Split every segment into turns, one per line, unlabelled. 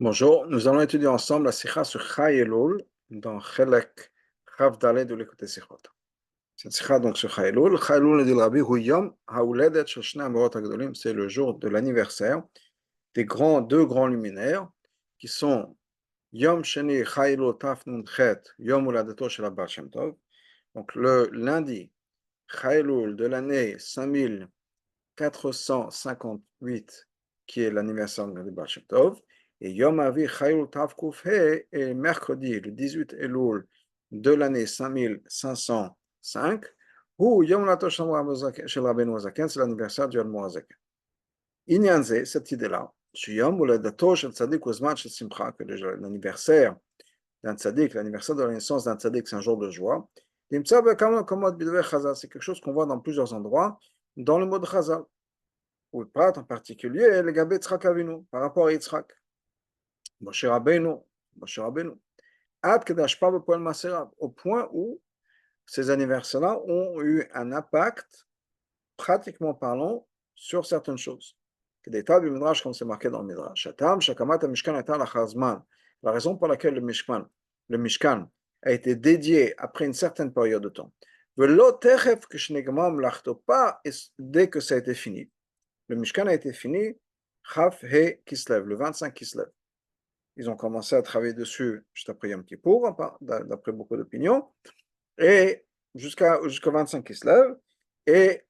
Bonjour, nous allons étudier ensemble la sikha sur Chai Elul dans Chelek Chav Daled de l'écouter Sichot. Cette sikha donc sur Chai Elul. Chai Elul dit le Rabbi Hu Yom HaUledet Shel Shnei Amarot HaGedolim, c'est le jour de l'anniversaire des deux grands luminaires qui sont Yom Sheni Chai Elul Taf Nun Chet Yom Uladeto Shel Abba Shem Tov. Donc le lundi Chai Elul de l'année 5458 qui est l'anniversaire de Baal Shem Tov. Et Yom Avi Chayil Tav Kuf He est mercredi, le 18 Elul de l'année 5505, où Yom Lato Shel Rabbeinu Hazaken, c'est l'anniversaire du Admor Hazaken. Inyanze, cette idée-là, Yom Ulato Shel Tzadik Uzman Shel Simcha, que l'anniversaire d'un tzadik, l'anniversaire de la naissance d'un tzadik, c'est un jour de joie. C'est quelque chose qu'on voit dans plusieurs endroits, dans le mode Chazal. Ou pas en particulier, les Gabé Tzrak Avinu, par rapport à Yitzhak. Moshe Rabbeinu, au point où ces anniversaires-là ont eu un impact, pratiquement parlant, sur certaines choses. Comme c'est marqué dans le Midrash. La raison pour laquelle le Mishkan a été dédié après une certaine période de temps. Pas dès que ça a été fini. Le Mishkan a été fini, Chaf He Kislev, le 25 Kislev. Ils ont commencé à travailler dessus juste après Yom Kippour, d'après beaucoup d'opinions, et jusqu'au 25 Kislev, et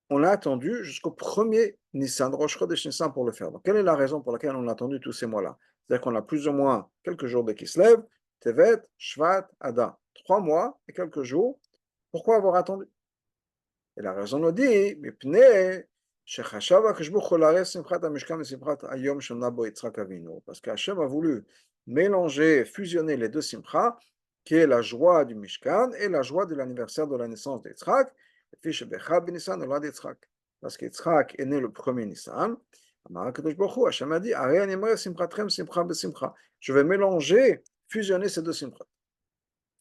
on a attendu jusqu'au premier Nissan, Rosh Chodesh Nissan pour le faire. Donc, quelle est la raison pour laquelle on a attendu tous ces mois-là? C'est-à-dire qu'on a plus ou moins quelques jours de Kislev, Tevet, Shvat, Adar. 3 mois et quelques jours. Pourquoi avoir attendu? Et la raison nous dit, parce qu'Hachem a voulu mélanger, fusionner les deux simcha, qui est la joie du Mishkan et la joie de l'anniversaire de la naissance d'Yitzhak, parce qu'Yitzhak est né le premier Nissan. Hachem a dit, je vais mélanger, fusionner ces deux simcha.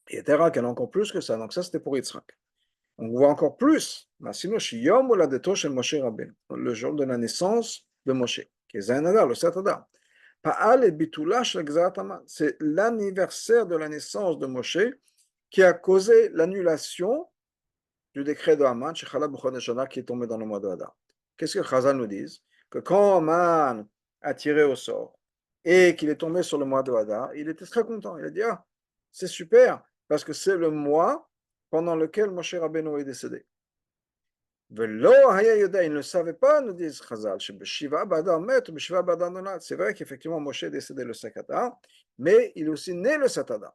Et Terra, qu'elle a encore plus que ça, donc ça c'était pour Yitzhak. On voit encore plus, le jour de la naissance de Moshe, qui est Zainadar, le 7 Adar. C'est l'anniversaire de la naissance de Moshe qui a causé l'annulation du décret de Haman, qui est tombé dans le mois de Hadar. Qu'est-ce que Chazal nous dit? Que quand Haman a tiré au sort et qu'il est tombé sur le mois de Hadar, il était très content. Il a dit, ah, c'est super, parce que c'est le mois pendant lequel Moshe Rabbeinu est décédé. Il ne savait pas, nous disent Chazal, c'est vrai qu'effectivement Moshe est décédé le 5 Adar, mais il est aussi né le 7 Adar.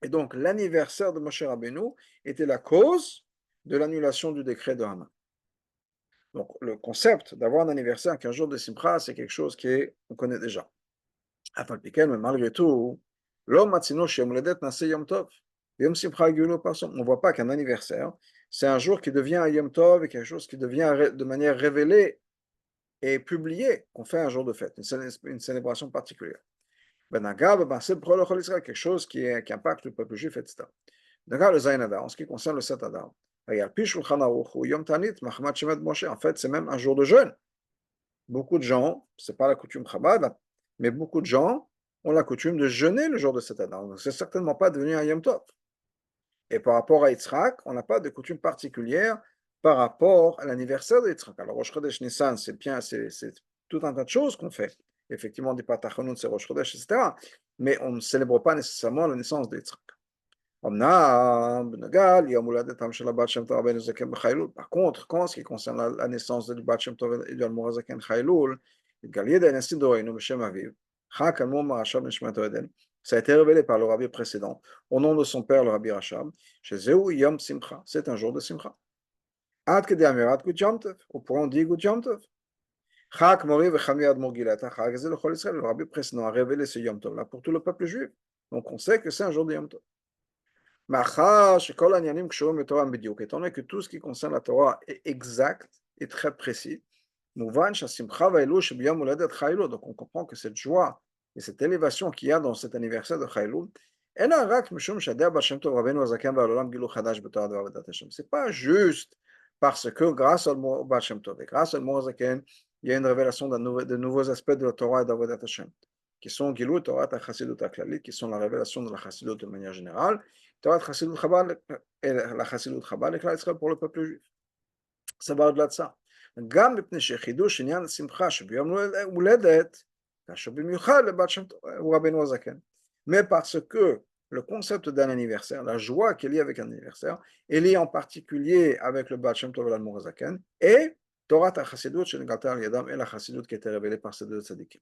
Et donc l'anniversaire de Moshe Rabbeinu était la cause de l'annulation du décret de Haman. Donc le concept d'avoir un anniversaire qu'un jour de Simcha, c'est quelque chose qu'on connaît déjà. Mais malgré tout, on ne voit pas qu'un anniversaire, c'est un jour qui devient un Yom Tov et quelque chose qui devient de manière révélée et publiée, qu'on fait un jour de fête, une célébration particulière. Quelque chose qui impacte le peuple juif, etc. Le Zayin Adar, en ce qui concerne le 7 Adar, en fait, c'est même un jour de jeûne. Beaucoup de gens, ce n'est pas la coutume Chabad, mais beaucoup de gens ont la coutume de jeûner le jour de 7 Adar. Donc, ce n'est certainement pas devenu un Yom Tov. Et par rapport à Yitzhak, on n'a pas de coutume particulière par rapport à l'anniversaire de Yitzhak. Alors, Rosh Chodesh Nissan, c'est bien, c'est tout un tas de choses qu'on fait. Effectivement, des Patachonot, c'est Rosh Chodesh, etc. Mais on ne célèbre pas nécessairement la naissance de Yitzhak. Par contre, quand ce qui concerne la naissance de Bat Shem Tov et du Admor Hazaken Chailul, ça a été révélé par le rabbi précédent, au nom de son père, le rabbi Rachab, c'est un jour de Simcha. Au point on dit Gud Yom Tov. Le rabbi précédent a révélé ce Yom Tov là pour tout le peuple juif. Donc on sait que c'est un jour de Yom Tov. Étant donné que tout ce qui concerne la Torah est exact et très précis, donc on comprend que cette joie et cette élévation qu'il y a dans cet anniversaire de Chailul, c'est pas juste parce que grâce au Baal Shem Tov et grâce au Morazaken, il y a une révélation de nouveaux aspects de la Torah et d'Avodat Hashem. qui sont Gilou Torah HaChassidut HaKlalit, qui sont la révélation de la Chassidut de manière générale, Torah HaChassidut Chabad et la Chassidut Chabad et Klal Israël pour le peuple juif. Ça va au-delà de ça. גם מפני שחידוש עניין השמחה שביום הולדת, כאשר במיוחד לבת שם טוב הוא רבנו הזקן. Mais parce que le concept d'un anniversaire, la joie qui est liée avec un anniversaire, est liée en particulier avec le Baal Shem Tov et l'Admor HaZaken, et Torah HaChassidut שנגלתה על ידם, et la Chassidut qui était révélée par ces deux tzadikim.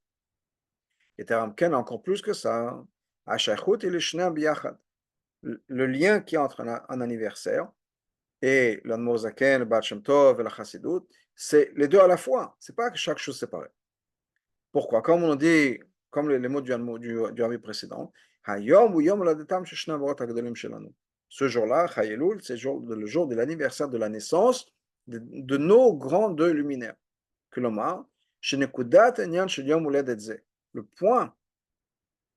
Et Teramken, encore plus que ça, השייכות היא לשניהם ביחד. Le lien qui est entre un anniversaire et l'Admor HaZaken, le Baal Shem Tov et la Chassidut, c'est les deux à la fois, c'est pas chaque chose séparée. Pourquoi? Comme on dit, comme les mots du Rabbi précédent, Hayom ou Yom Ladetam Sheshna Vorot Agdolim Shelanu. Ce jour-là, Chayelul, c'est le jour de l'anniversaire de la naissance de nos grands deux luminaires. Kulomar, Shenekudat Enyan Shel Yom Uledet Ze. Le point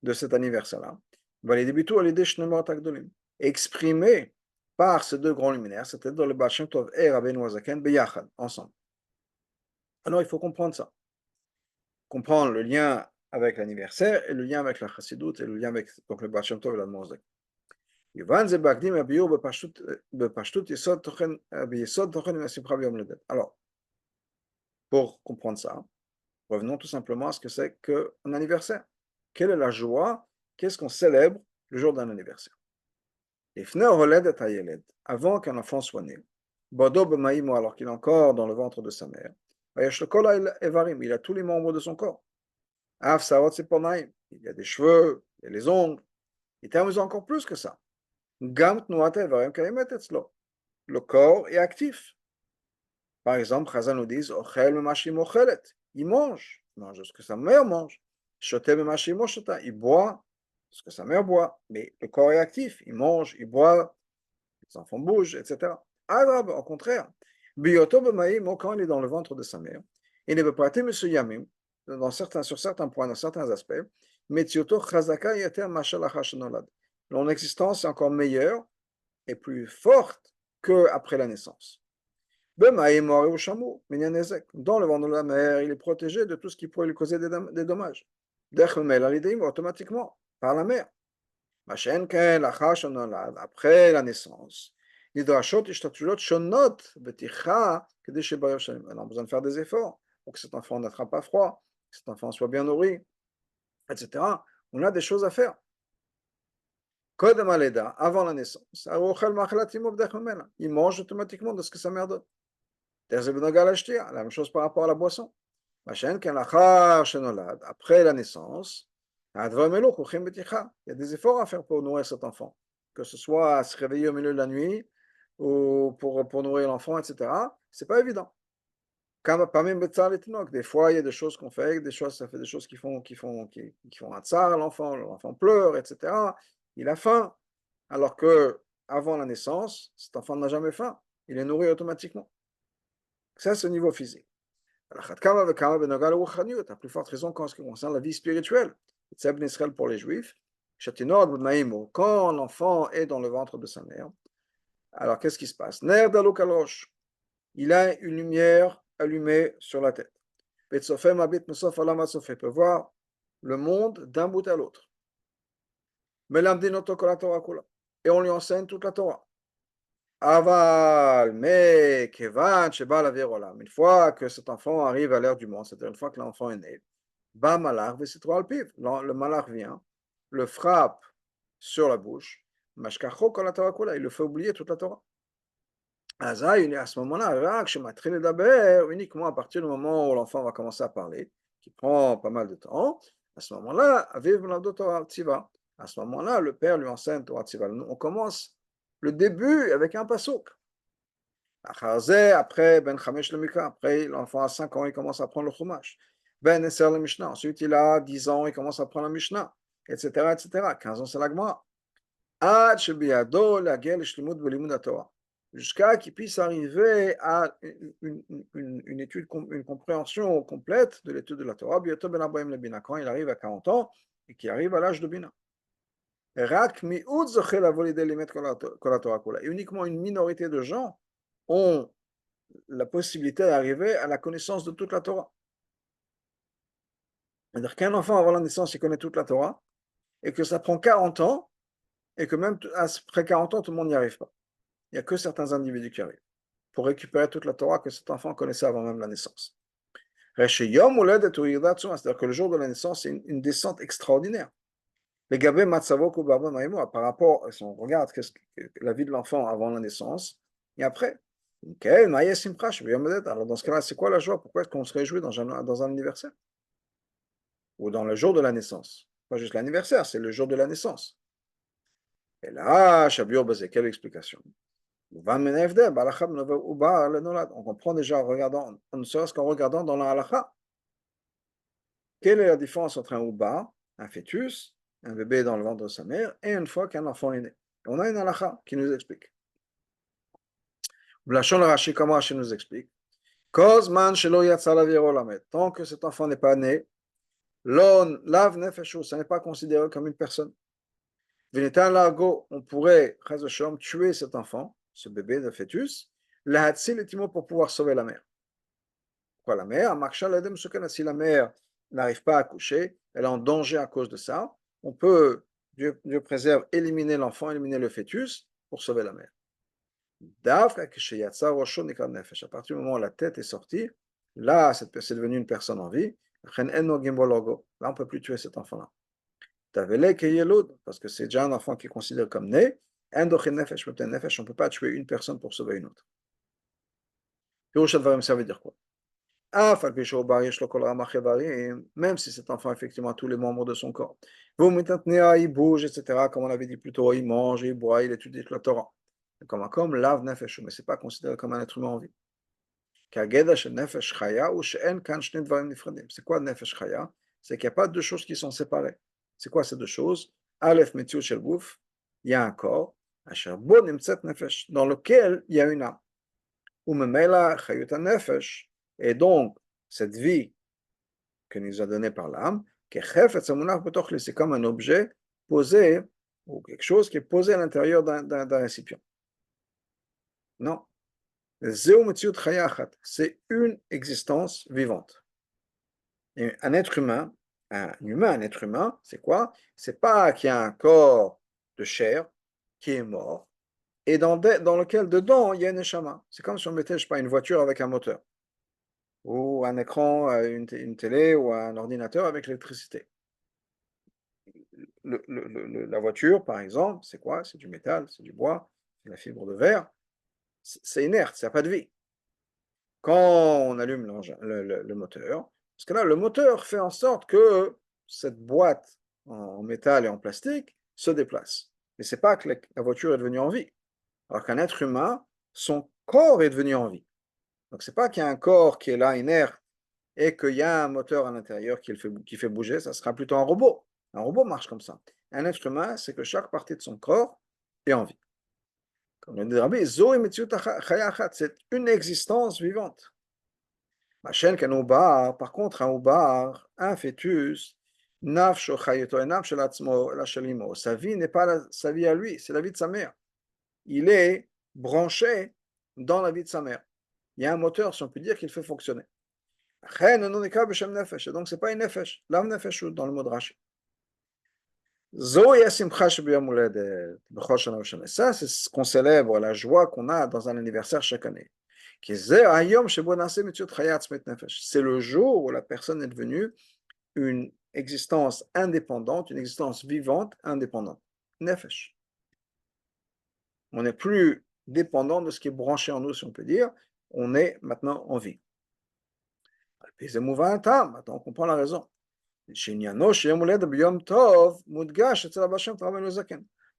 de cet anniversaire-là va les débuter à l'idée Shna Vorot Agdolim, exprimé par ces deux grands luminaires, c'est-à-dire le Baal Shem Tov et Rabbeinu HaZaken, Beyachad, ensemble. Alors il faut comprendre ça. Comprendre le lien avec l'anniversaire et le lien avec la Chassidut et le lien avec donc, le Baal Shem Tov et l'Admor HaZaken. Alors, pour comprendre ça, revenons tout simplement à ce que c'est qu'un anniversaire. Quelle est la joie? Qu'est-ce qu'on célèbre le jour d'un anniversaire? Avant qu'un enfant soit né, alors qu'il est encore dans le ventre de sa mère, il a tous les membres de son corps. Il y a des cheveux, il y a les ongles. Il termine encore plus que ça. Le corps est actif. Par exemple, Chazal nous dit il mange ce que sa mère mange. Il boit ce que sa mère boit. Mais le corps est actif. Il mange, il boit, les enfants bougent, etc. Au contraire, quand il est dans le ventre de sa mère, il ne peut pas être sur certains points, dans certains aspects, son existence est encore meilleure et plus forte qu'après la naissance. Dans le ventre de la mère, il est protégé de tout ce qui pourrait lui causer des dommages. Automatiquement, par la mère. Après la naissance, on a besoin de faire des efforts pour que cet enfant n'attrape pas froid, que cet enfant soit bien nourri, etc. On a des choses à faire. Avant la naissance, il mange automatiquement de ce que sa mère donne. La même chose par rapport à la boisson. Après la naissance, il y a des efforts à faire pour nourrir cet enfant, que ce soit à se réveiller au milieu de la nuit ou pour nourrir l'enfant, etc. C'est pas évident. Des fois, il y a des choses qu'on fait, ça fait des choses qui font un tsar, l'enfant pleure, etc. Il a faim, alors que avant la naissance, cet enfant n'a jamais faim, il est nourri automatiquement. Ça, c'est au niveau physique. À plus forte raison quand ce qui concerne la vie spirituelle. C'est Israël pour les Juifs. Quand l'enfant est dans le ventre de sa mère, alors qu'est-ce qui se passe? Il a une lumière allumée sur la tête. Il peut voir le monde d'un bout à l'autre. Et on lui enseigne toute la Torah. Aval, mais Kevan, Sheba la Virolam. Une fois que cet enfant arrive à l'ère du monde, c'est-à-dire une fois que l'enfant est né, Ba Malach Vesitro Alpiv. Le Malach vient, le frappe sur la bouche, Mashkacho Kol Torah Kula, il le fait oublier toute la Torah. À ce moment-là, uniquement à partir du moment où l'enfant va commencer à parler, qui prend pas mal de temps, à ce moment-là, à ce moment-là, le père lui enseigne Torah Tziva. On commence le début avec un pasuk. Après, Ben Chamesh le Mika, après l'enfant a 5 ans, il commence à prendre le Chumash. Ben Esser le Mishnah, ensuite il a 10 ans, il commence à prendre la Mishnah, etc., etc. 15 ans, c'est la Gemara. Ad Shebiado la Gel Shlimut Belimud Torah. Jusqu'à qu'il puisse arriver à une étude, une compréhension complète de l'étude de la Torah, Bioto Ben Abraham le Bina, quand il arrive à 40 ans et qu'il arrive à l'âge de Bina. Uniquement une minorité de gens ont la possibilité d'arriver à la connaissance de toute la Torah. C'est-à-dire qu'un enfant avant la naissance, il connaît toute la Torah, et que ça prend 40 ans, et que même après 40 ans, tout le monde n'y arrive pas. Il n'y a que certains individus qui arrivent pour récupérer toute la Torah que cet enfant connaissait avant même la naissance. C'est-à-dire que le jour de la naissance, c'est une descente extraordinaire. Les gabé matzavok ou barba maïmoa, par rapport, si on regarde la vie de l'enfant avant la naissance et après. Alors dans ce cas-là, c'est quoi la joie? Pourquoi est-ce qu'on se réjouit dans un anniversaire? Ou dans le jour de la naissance? Pas juste l'anniversaire, c'est le jour de la naissance. Et là, quelle explication? On comprend déjà en regardant, ne serait-ce qu'en regardant dans la halakha. Quelle est la différence entre un ouba, un fœtus, un bébé dans le ventre de sa mère, et une fois qu'un enfant est né? On a une halakha qui nous explique. Blachon le Rashi, comment Rashi nous explique? Tant que cet enfant n'est pas né, ça n'est pas considéré comme une personne. On pourrait tuer cet enfant, ce bébé de fœtus, pour pouvoir sauver la mère. Pourquoi la mère? Si la mère n'arrive pas à accoucher, elle est en danger à cause de ça, on peut, Dieu préserve, éliminer l'enfant, éliminer le fœtus pour sauver la mère. À partir du moment où la tête est sortie, là, c'est devenu une personne en vie. Là, on ne peut plus tuer cet enfant-là. Parce que c'est déjà un enfant qui est considéré comme né. On ne peut pas tuer une personne pour sauver une autre. Ça veut dire quoi? Même si cet enfant a effectivement tous les membres de son corps. Il bouge, etc. Comme on l'avait dit plus tôt, il mange, il boit, il étudie la Torah. Comme lave nefesh, mais ce n'est pas considéré comme un être humain en vie. C'est quoi nefesh chaya? C'est qu'il n'y a pas deux choses qui sont séparées. C'est quoi ces deux choses? Aleph metziut shel guf, il y a un corps, asher bo nimtzet nefesh, dans lequel il y a une âme. Umemela chayut nefesh, et donc cette vie que nous a donnée par l'âme, c'est comme un objet posé, ou quelque chose qui est posé à l'intérieur d'un récipient. Non. C'est une existence vivante. Et un être humain, un être humain, c'est quoi? C'est pas qu'il y a un corps de chair qui est mort et dans lequel dedans il y a une neshama. C'est comme si on mettait, je sais pas, une voiture avec un moteur ou un écran, une télé ou un ordinateur avec l'électricité. La voiture, par exemple, c'est quoi? C'est du métal, c'est du bois, c'est la fibre de verre. C'est inerte, ça n'a pas de vie. Quand on allume le moteur, parce que là, le moteur fait en sorte que cette boîte en métal et en plastique se déplace. Mais ce n'est pas que la voiture est devenue en vie. Alors qu'un être humain, son corps est devenu en vie. Donc ce n'est pas qu'il y a un corps qui est là, inerte, et qu'il y a un moteur à l'intérieur qui fait bouger, ça sera plutôt un robot. Un robot marche comme ça. Un être humain, c'est que chaque partie de son corps est en vie. Comme le dit Rabbi, c'est une existence vivante. Par contre, un oubar, un fœtus, sa vie n'est pas sa vie à lui, c'est la vie de sa mère. Il est branché dans la vie de sa mère. Il y a un moteur, si on peut dire, qu'il fait fonctionner. Et donc, ce n'est pas une nefesh, l'âme nefesh dans le mot de Rashi. Ça, c'est ce qu'on célèbre, la joie qu'on a dans un anniversaire chaque année. C'est le jour où la personne est devenue une existence indépendante, une existence vivante indépendante. Nefesh. On n'est plus dépendant de ce qui est branché en nous, si on peut dire. On est maintenant en vie. Maintenant, on comprend la raison.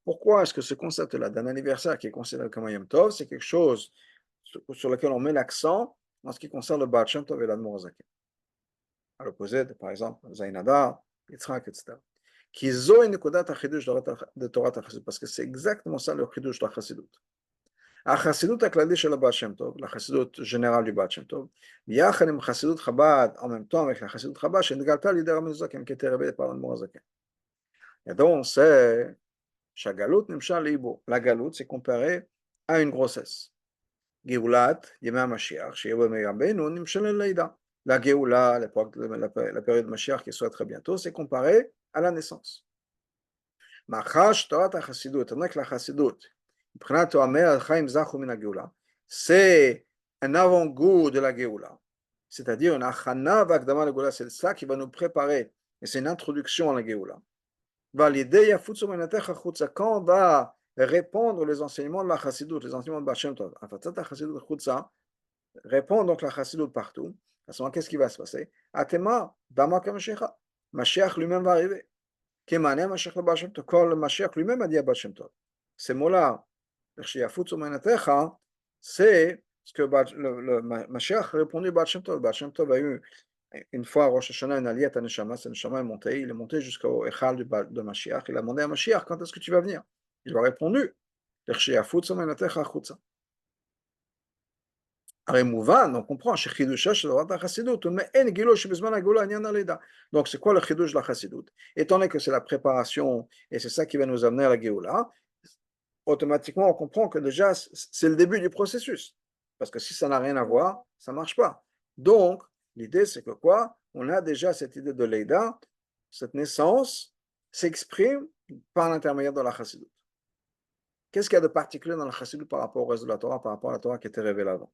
Pourquoi est-ce que ce concept-là d'un anniversaire qui est considéré comme un Yom Tov, c'est quelque chose sur lequel on met l'accent en ce qui concerne le Baal Shem Tov et l'Admor Zaken? À l'opposé de, par exemple, Zainadar, Yitzhak, etc. Parce que c'est exactement ça le Chidush de la Chassidut. החסידות הכללית של הבעל שם טוב, לחסידות générale du בעל שם טוב, ביחד עם חסידות חב"ד, en même temps avec la חסידות חב"ד, שנתגלתה על ידי רבי זקן, qui était révélée par l'Admor Zaken. Et donc, c'est שהגלות נמשל לאיבור. La galoute, c'est comparé à une grossesse. גאולת ימי המשיח, שיהיה בימי רבינו, נמשל ללידה. la Géoula, la période Mashiach qui soit très bientôt, c'est comparé à la naissance. Machash Torah Chassidut, étant donné que la Chassidut, c'est un avant-goût de la Géoula, c'est-à-dire une achana v'akdama la Géoula, c'est ça qui va nous préparer, et c'est une introduction à la Géoula. Quand on va répondre les enseignements de la Chassidut, les enseignements de Baal Shem Tov, répond donc la Chassidut partout, à ce moment, qu'est-ce qui va se passer? Atema, Dama Kamashiach, Mashiach lui-même va arriver. Kemane Mashiach le Baal Shem Tov, quand le Mashiach lui-même a dit à Baal Shem Tov. Ces mots-là, c'est ce que le Mashiach a répondu à Baal Shem Tov. Baal Shem Tov a eu une fois Rosh Hashanah une aliyat à Neshama, ce Neshama est monté, il est monté jusqu'au Echal de Mashiach, il a demandé à Mashiach, quand est-ce que tu vas venir? Il lui a répondu, on comprend, donc c'est quoi le chidouche de la chassidut? Étant donné que c'est la préparation, et c'est ça qui va nous amener à la Géoula, automatiquement on comprend que déjà c'est le début du processus, parce que si ça n'a rien à voir, ça ne marche pas. Donc, l'idée c'est que quoi? On a déjà cette idée de Leïda, cette naissance s'exprime par l'intermédiaire de la chassidut. Qu'est-ce qu'il y a de particulier dans la chassidut par rapport au reste de la Torah, par rapport à la Torah qui était révélée avant?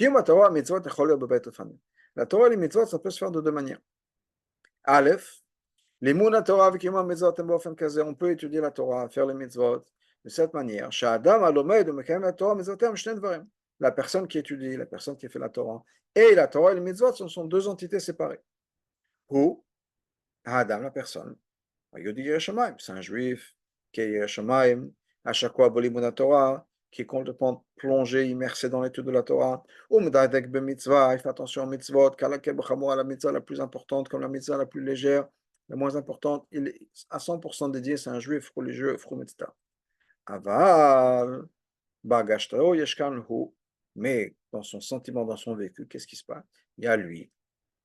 La Torah et les mitzvot, ça peut se faire de deux manières. Aleph, les mounas Torah avec les mitzvot, on peut étudier la Torah, faire les mitzvot de cette manière. La personne qui étudie, la personne qui fait la Torah, et la Torah et les mitzvot, ce sont deux entités séparées. Ou, Adam, la personne, c'est un juif, qui est Yerushalayim, à chaque fois, la Torah, qui est complètement plongé, immersé dans l'étude de la Torah. Il fait attention aux mitzvot, à la mitzvah la plus importante comme la mitzvah la plus légère, la moins importante. Il est à 100% dédié, c'est un juif religieux, etc. Aval, Bagashtreo Yeshkan Hu, mais dans son sentiment, dans son vécu, qu'est-ce qui se passe? Il y a lui,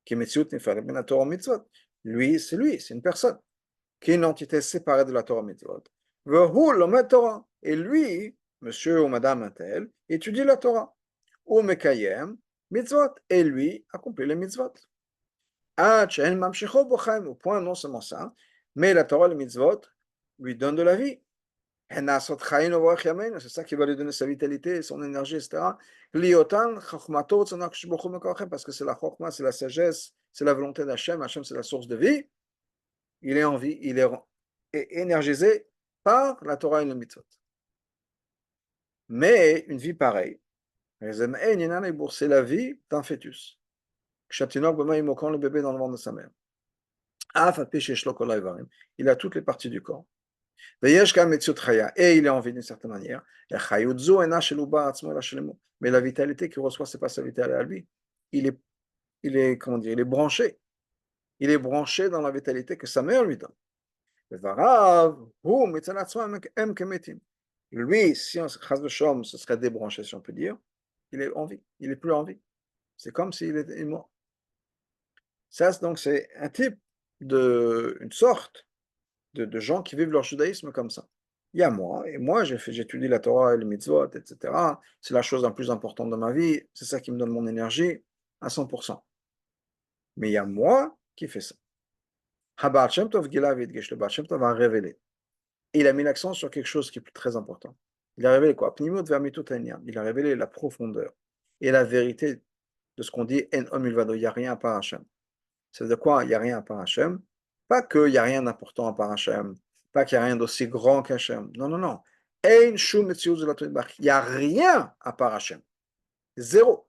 qui est Metziut Neferet ben la Torah mitzvot. Lui, c'est une personne, qui est une entité séparée de la Torah mitzvot. Vehu lomed Torah. Et lui, monsieur ou madame un tel, étudie la Torah. Ou mekayem mitzvot. Et lui accomplit les mitzvot. Au point non seulement ça, mais la Torah et les mitzvot lui donnent de la vie. C'est ça qui va lui donner sa vitalité, son énergie, etc. Parce que c'est la chokma, c'est la sagesse, c'est la volonté d'Hachem. Hachem, c'est la source de vie. Il est en vie, il est énergisé par la Torah et le mitzvot. Mais une vie pareille, c'est la vie d'un fœtus. Le bébé dans le ventre de sa mère. Il a toutes les parties du corps. Et il est en vie d'une certaine manière. Mais la vitalité qu'il reçoit, ce n'est pas sa vitalité à lui. Comment dire, il est branché. Il est branché dans la vitalité que sa mère lui donne. Lui, si on se serait débranché, si on peut dire, il est en vie, il n'est plus en vie. C'est comme s'il était mort. Ça, donc, c'est un type une sorte de gens qui vivent leur judaïsme comme ça. Il y a moi, et moi, j'étudie la Torah et les mitzvot, etc. C'est la chose la plus importante de ma vie, c'est ça qui me donne mon énergie à 100%. Mais il y a moi qui fais ça. Le Baal Shem Tov a révélé. Et il a mis l'accent sur quelque chose qui est très important. Il a révélé quoi? Il a révélé la profondeur et la vérité de ce qu'on dit En Om Ilvado, il n'y a rien à part Hachem. C'est de quoi il n'y a rien à part Hachem? Pas qu'il n'y a rien d'important à part Hachem, pas qu'il n'y a rien d'aussi grand qu'Hachem. Non, non, non. Il n'y a rien à part Hachem. Zéro.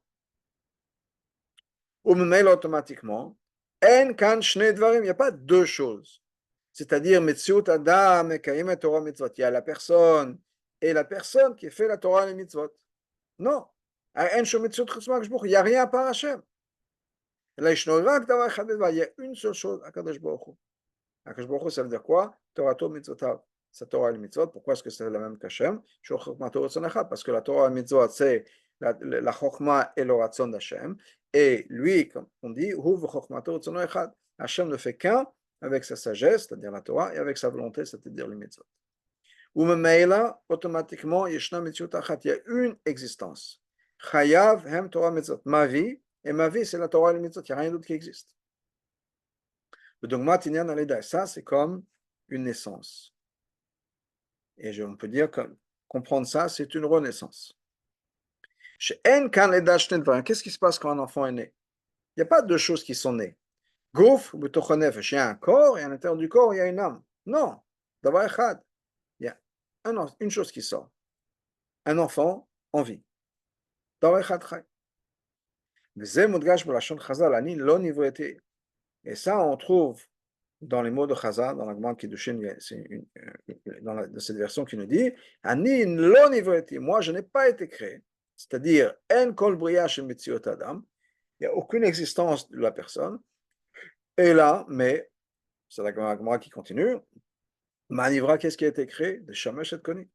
Ou même automatiquement, il n'y a pas deux choses. C'est-à-dire, Metziut Adam et Kayim Torah Mitzvot. Il y a la personne et la personne qui fait la Torah et les Mitzvot. Non. Il n'y a rien à part Hachem. Il y a une seule chose à Kadosh Baruch Hu. Kadosh Baruch Hu, ça veut dire quoi? Torah Mitzvotav. Sa Torah et les Mitzvot. Pourquoi est-ce que c'est la même qu'Hachem? Parce que la Torah et les Mitzvot, c'est la Chokhmah et le Ratzon d'Hachem. Et lui, comme on dit, Hachem ne fait qu'un avec sa sagesse, c'est-à-dire la Torah, et avec sa volonté, c'est-à-dire les mitzvot. Ou même là, automatiquement, il y a une existence. Chayav hem Torah mitzvot. Ma vie, et ma vie, c'est la Torah et les mitzvot, il n'y a rien d'autre qui existe. Le dogma tinyan aleda, ça, c'est comme une naissance. Et on peut dire que comprendre ça, c'est une renaissance. Qu'est-ce qui se passe quand un enfant est né? Il n'y a pas deux choses qui sont nées. Gouf, il y a un corps, et à l'intérieur du corps, il y a une âme. Non, davar echad. Il y a une chose qui sort. Un enfant en vie. Davar echad chai. Et ça, on trouve dans les mots de Chazal, dans la Gemara Kiddushin, dans cette version qui nous dit Ani lo nivreti, moi je n'ai pas été créé. C'est-à-dire, en kol bria shel metziot adam, il n'y a aucune existence de la personne. Et là, mais, c'est la Gemara qui continue, Manivra, qu'est-ce qui a été créé? De Shamash et Koni,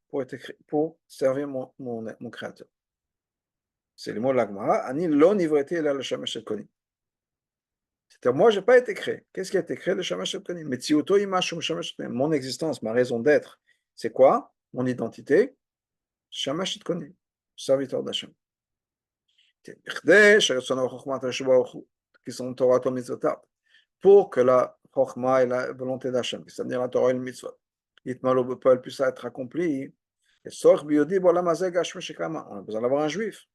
pour servir mon créateur. C'est les mots de la Gemara, Ani lo nivreti ela le Shamash et Koni. C'est-à-dire, moi, je n'ai pas été créé. Qu'est-ce qui a été créé? Le Shamash Koni. Mon existence, ma raison d'être, c'est quoi? Mon identité? Shamash Koni, serviteur d'Hachem. Pour que la Chokhmah et la volonté d'Hachem, c'est-à-dire la Torah et le mitzvot, elle puisse être accomplie, on a besoin d'avoir un juif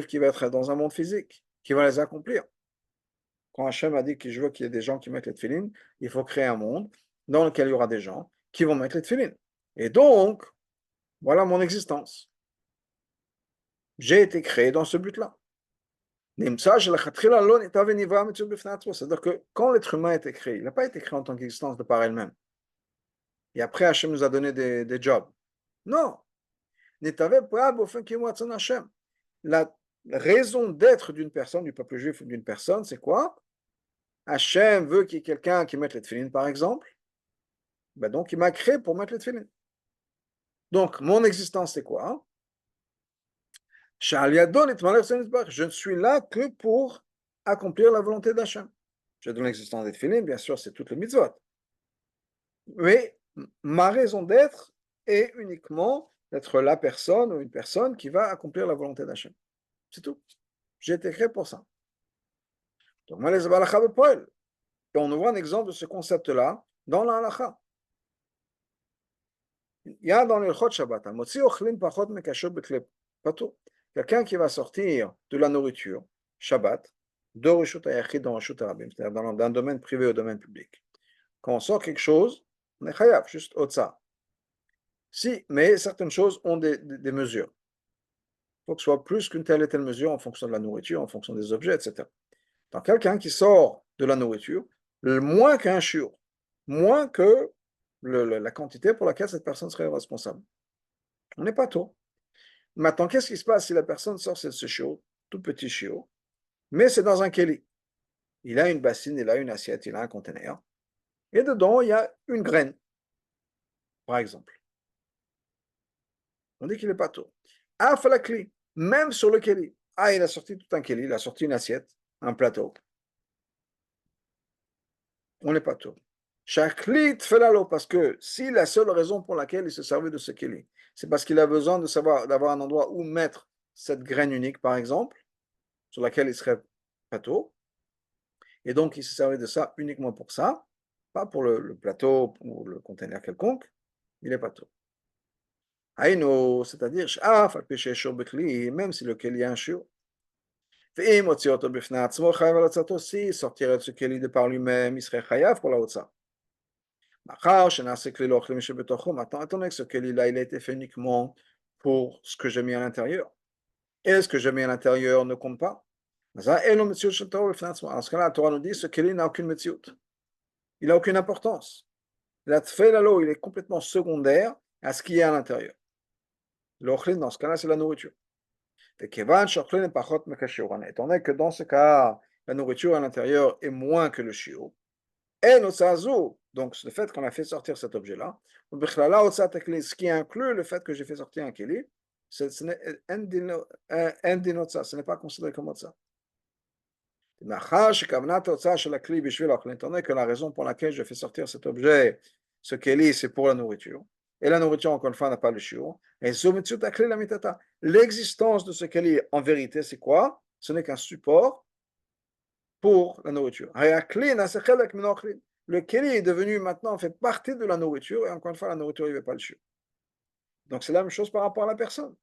qui va être dans un monde physique, qui va les accomplir. Quand Hachem a dit que je veux qu'il y ait des gens qui mettent les tefilines, il faut créer un monde dans lequel il y aura des gens qui vont mettre les tefilines. Et donc, voilà mon existence. J'ai été créé dans ce but-là. C'est-à-dire que quand l'être humain a été créé, il n'a pas été créé en tant qu'existence de par elle-même. Et après, Hachem nous a donné des jobs. Non. La raison d'être d'une personne, du peuple juif ou d'une personne, c'est quoi? Hachem veut qu'il y ait quelqu'un qui mette les tefilines, par exemple. Ben donc, il m'a créé pour mettre les tefilines. Donc, mon existence, c'est quoi? Je ne suis là que pour accomplir la volonté d'Hachem. Je donne l'existence des tefilines, bien sûr, c'est toute le mitzvot. Mais ma raison d'être est uniquement d'être la personne ou une personne qui va accomplir la volonté d'Hachem. C'est tout. J'ai été créé pour ça. Donc, et on voit un exemple de ce concept-là dans la halakha. Il y a dans le Chot Shabbat, quelqu'un qui va sortir de la nourriture, Shabbat, de Rishut HaYachid dans Rishut HaRabim, c'est-à-dire d'un domaine privé au domaine public. Quand on sort quelque chose, on est chayav, juste au-delà. Si, mais certaines choses ont des mesures. Il faut que ce soit plus qu'une telle et telle mesure en fonction de la nourriture, en fonction des objets, etc. Donc, quelqu'un qui sort de la nourriture, moins qu'un shiur, moins que la quantité pour laquelle cette personne serait responsable. On n'est pas tôt. Maintenant, qu'est-ce qui se passe si la personne sort de ce shiur, tout petit shiur, mais c'est dans un keli? Il a une bassine, il a une assiette, il a un conteneur, et dedans, il y a une graine, par exemple. On dit qu'il n'est pas tôt. Ah, falakli, même sur le keli. Ah, il a sorti tout un keli, il a sorti une assiette, un plateau. On n'est pas tôt. Chaklit felalo, parce que si la seule raison pour laquelle il se servait de ce keli, c'est parce qu'il a besoin d'avoir un endroit où mettre cette graine unique, par exemple, sur laquelle il serait plateau, et donc il se servait de ça uniquement pour ça, pas pour le plateau ou le conteneur quelconque, il est plateau. Aïno, c'est-à-dire, même si le keli est un shiur. Si il sortirait de ce keli de par lui-même, il serait chayav pour la hotza. Maintenant, étant donné que ce keli-là, il a été fait uniquement pour ce que j'ai mis à l'intérieur, et ce que j'ai mis à l'intérieur ne compte pas. En ce cas-là, la Torah nous dit que ce keli n'a aucune metziut. Il n'a aucune importance. La tfeilalo, il est complètement secondaire à ce qui est à l'intérieur. L'ochlin, dans ce cas-là, c'est la nourriture. Étant donné que dans ce cas, la nourriture à l'intérieur est moins que le shiur, et donc le fait qu'on a fait sortir cet objet-là, ce qui inclut le fait que j'ai fait sortir un keli, ce n'est pas considéré comme ça. Étant donné que la raison pour laquelle je fais sortir cet objet, ce keli, c'est pour la nourriture, et la nourriture, encore une fois, n'a pas le shiur, et l'existence de ce keli, en vérité, c'est quoi? ce n'est qu'un support pour la nourriture. Le keli est devenu maintenant, fait partie de la nourriture, et encore une fois, la nourriture, il ne veut pas le suivre. Donc c'est la même chose par rapport à la personne.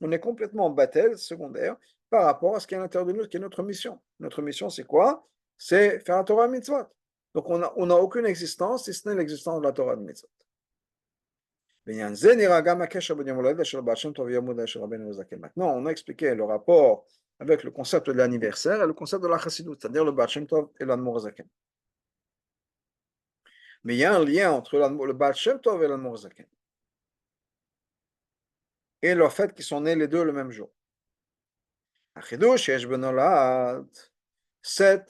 On est complètement battel, secondaire, par rapport à ce qui est à l'intérieur de nous, qui est notre mission. Notre mission, c'est quoi? C'est faire la Torah mitzvot. Donc on n'a aucune existence, si ce n'est l'existence de la Torah de mitzvot. Maintenant, on a expliqué le rapport avec le concept de l'anniversaire et le concept de la chassidut, c'est-à-dire le Baal Shem Tov et l'Admor Zaken. Mais il y a un lien entre le Baal Shem Tov et l'Admor Zaken. Et le fait qu'ils sont nés les deux le même jour. C'est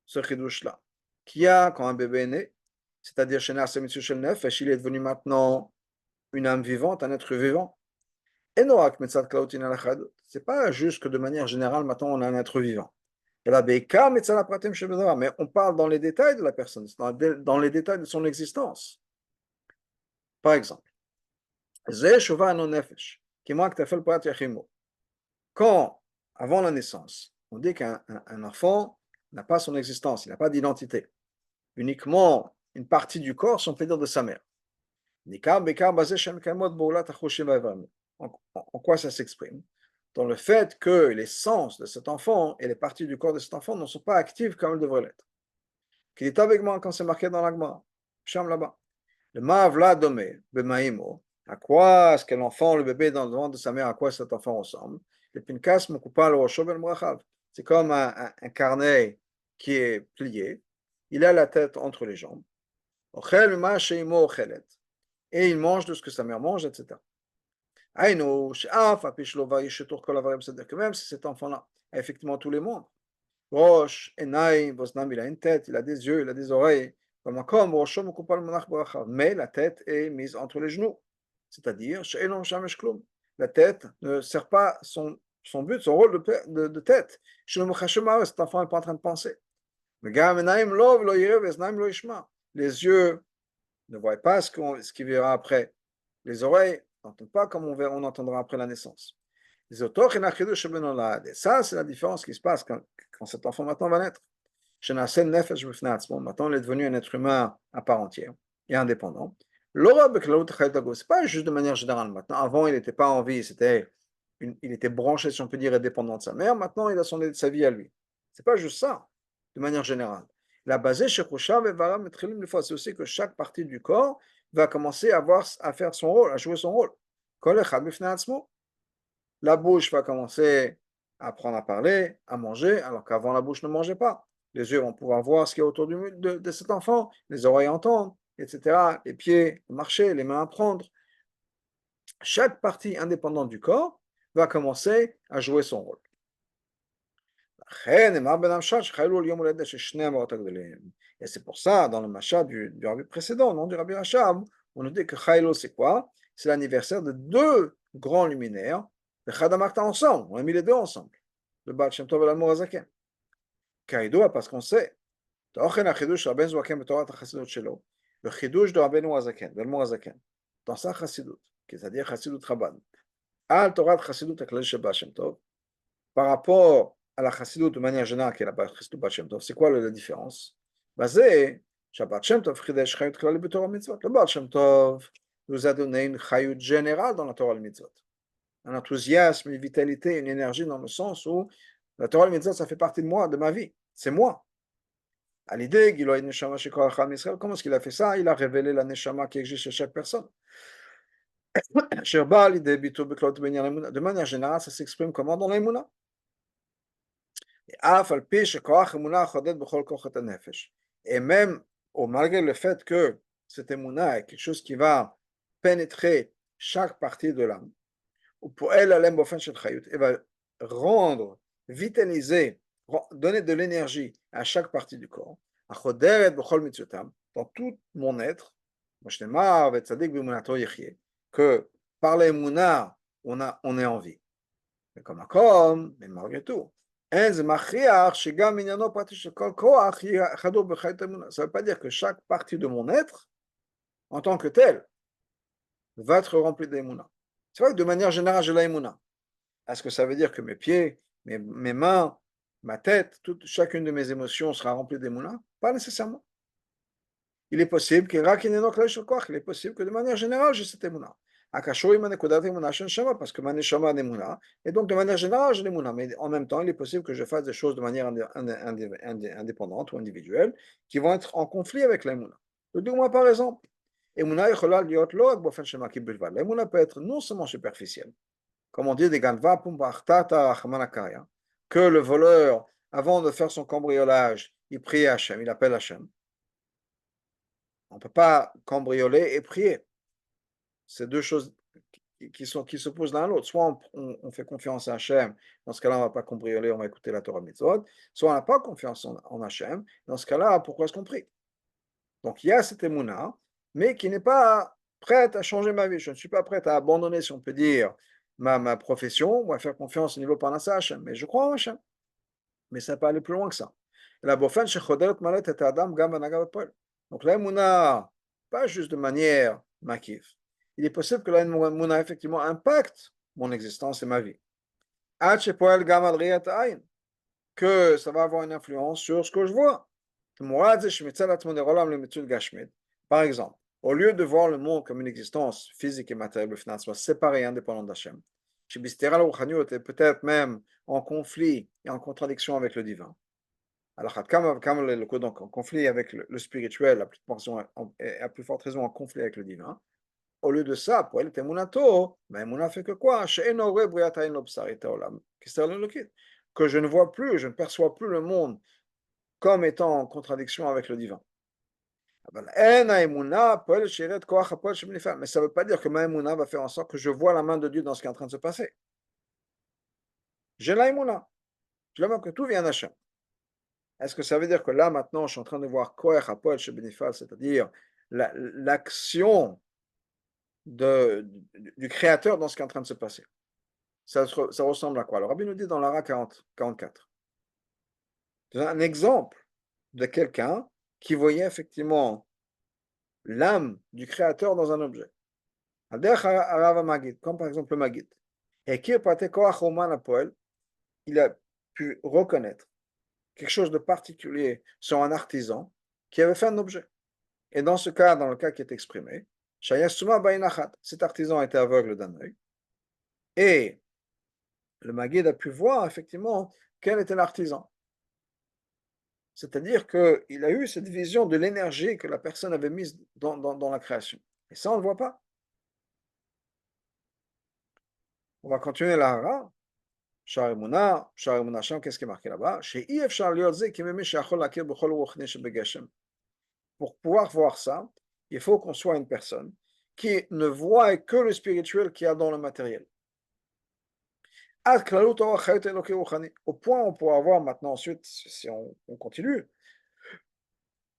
ce chidouche-là, qui a, quand un bébé est né, c'est-à-dire chez Nasa Mitsu Shel Nefesh, il est devenu maintenant une âme vivante, un être vivant. Et Noak Metzat Klautin Alachadut. C'est pas juste que de manière générale, maintenant on a un être vivant. Mais on parle dans les détails de la personne, dans les détails de son existence. Par exemple, quand, avant la naissance, on dit qu'un enfant n'a pas son existence, il n'a pas d'identité, uniquement une partie du corps, si on peut dire, de sa mère. En quoi ça s'exprime? Dans le fait que les sens de cet enfant et les parties du corps de cet enfant ne sont pas actives comme elles devraient l'être. Qu'il est avec moi quand c'est marqué dans l'agma, Cham là-bas. Le ma'avla domé, bemaïmo, à quoi est-ce que l'enfant, le bébé dans le ventre de sa mère, à quoi cet enfant ressemble? Le pinkas mukupal rosho ben morachav. C'est comme un carnet qui est plié. Il a la tête entre les jambes. Ochel ma sheimo ochelet. Et il mange de ce que sa mère mange, etc. C'est-à-dire que même si cet enfant-là a effectivement tous les membres, Rosh, Enaim, Bosnam, il a une tête, il a des yeux, il a des oreilles, mais la tête est mise entre les genoux. C'est-à-dire, la tête ne sert pas son but, son rôle de tête. Cet enfant n'est pas en train de penser. Les yeux ne voient pas ce qu'il verra après. Les oreilles n'entendent pas comme on entendra après la naissance. Et ça, c'est la différence qui se passe quand cet enfant maintenant va naître. Maintenant, il est devenu un être humain à part entière et indépendant. C'est pas juste de manière générale. Maintenant, avant, il n'était pas en vie, il était branché, si on peut dire, et dépendant de sa mère. Maintenant, il a sa vie à lui. C'est pas juste ça, de manière générale. La base chez Khushav et Varam et Trilim, c'est aussi que chaque partie du corps va commencer à faire son rôle, à jouer son rôle. La bouche va commencer à apprendre à parler, à manger, alors qu'avant la bouche ne mangeait pas. Les yeux vont pouvoir voir ce qui est autour de cet enfant, les oreilles entendre, etc. Les pieds marcher, les mains apprendre. Chaque partie indépendante du corps va commencer à jouer son rôle. Et c'est pour ça, dans le Mashal du Rabbi précédent, non du Rabbi Rachab, on nous dit que Chaylo, c'est quoi? C'est l'anniversaire de deux grands luminaires, de Chadamakta ensemble, on a mis les deux ensemble, le Baal Shem Tov et l'Admor Hazaken. Kaïdoua, parce qu'on sait, le chidouche de Rabbeinu Hazaken, de l'Admor Hazaken, dans sa chassidut, c'est-à-dire chassidut Chabad, al Torah chassidut aklal shel Baal Shem Tov, par rapport à la chassidut de manière générale, qui est la chassidut Baal Shem Tov, c'est quoi la différence? Basé, Shabbat Shem Tov chidesh chayut klali b'Torah mitzvot. Le Baal Shem Tov nous a donné une chayut générale dans la Torah mitzvot. Un enthousiasme, une vitalité, une énergie dans le sens où la Torah mitzvot, ça fait partie de moi, de ma vie. C'est moi. À l'idée, comment est-ce qu'il a fait ça? Il a révélé la neshama qui existe chez chaque personne. De manière générale, ça s'exprime comment dans l'Emouna? Et même, malgré le fait que cette Emouna est quelque chose qui va pénétrer chaque partie de l'âme, elle va rendre, vitaliser, donner de l'énergie à chaque partie du corps, dans tout mon être, que par l'Emouna, on est en vie. Mais mais malgré tout, ça ne veut pas dire que chaque partie de mon être, en tant que tel, va être remplie d'Emouna. C'est vrai que de manière générale, j'ai l'Emouna. Est-ce que ça veut dire que mes pieds mes mains, ma tête, chacune de mes émotions sera remplie d'émouna? Pas nécessairement. Il est possible qu'il est possible que de manière générale, j'ai cette émouna. Parce que ma neshama a l'émouna, et donc de manière générale, j'ai l'émouna. Mais en même temps, il est possible que je fasse des choses de manière indépendante ou individuelle qui vont être en conflit avec l'émouna. Dis-moi par exemple, l'émouna peut être non seulement superficielle, comme on dit, que le voleur, avant de faire son cambriolage, il prie à Hachem, il appelle Hachem. On ne peut pas cambrioler et prier. C'est deux choses qui s'opposent l'un à l'autre. Soit on fait confiance à Hachem, dans ce cas-là, on ne va pas cambrioler, on va écouter la Torah Mitzvot. Soit on n'a pas confiance en Hachem, dans ce cas-là, pourquoi est-ce qu'on prie? Donc il y a cette émouna, mais qui n'est pas prête à changer ma vie. Je ne suis pas prête à abandonner, si on peut dire, ma profession, ou à faire confiance au niveau parnassa à Hachem. Mais je crois en Hachem. Mais ça peut aller plus loin que ça. Donc la émouna, pas juste de manière maquif. Il est possible que la émouna effectivement impacte mon existence et ma vie. Que ça va avoir une influence sur ce que je vois. Par exemple, au lieu de voir le monde comme une existence physique et matérielle, finalement séparée et indépendante d'Hachem, peut-être même en conflit et en contradiction avec le divin. Alors, donc en conflit avec le spirituel, à plus forte raison en conflit avec le divin. Au lieu de ça, pour elle, Emouna fait que quoi? Que je ne vois plus, je ne perçois plus le monde comme étant en contradiction avec le divin. Mais ça ne veut pas dire que ma Emouna va faire en sorte que je vois la main de Dieu dans ce qui est en train de se passer. J'ai la Emouna. Je vois que tout vient d'Hachem. Est-ce que ça veut dire que là, maintenant, je suis en train de voir Koach Apol chez Benifal, c'est-à-dire l'action du Créateur dans ce qui est en train de se passer? Ça ressemble à quoi? Le Rabbi nous dit dans l'Ara 44. C'est un exemple de quelqu'un qui voyait effectivement l'âme du Créateur dans un objet. Comme par exemple le Magid. Et qui il a pu reconnaître quelque chose de particulier sur un artisan qui avait fait un objet. Et dans ce cas, dans le cas qui est exprimé, cet artisan était aveugle d'un œil, et le Maguide a pu voir effectivement quel était l'artisan. C'est-à-dire qu'il a eu cette vision de l'énergie que la personne avait mise dans la création. Et ça, on ne le voit pas. On va continuer la hara. Qu'est-ce qui est marqué là-bas? Pour pouvoir voir ça, il faut qu'on soit une personne qui ne voit que le spirituel qu'il y a dans le matériel. Au point où on pourra voir maintenant ensuite, si on continue,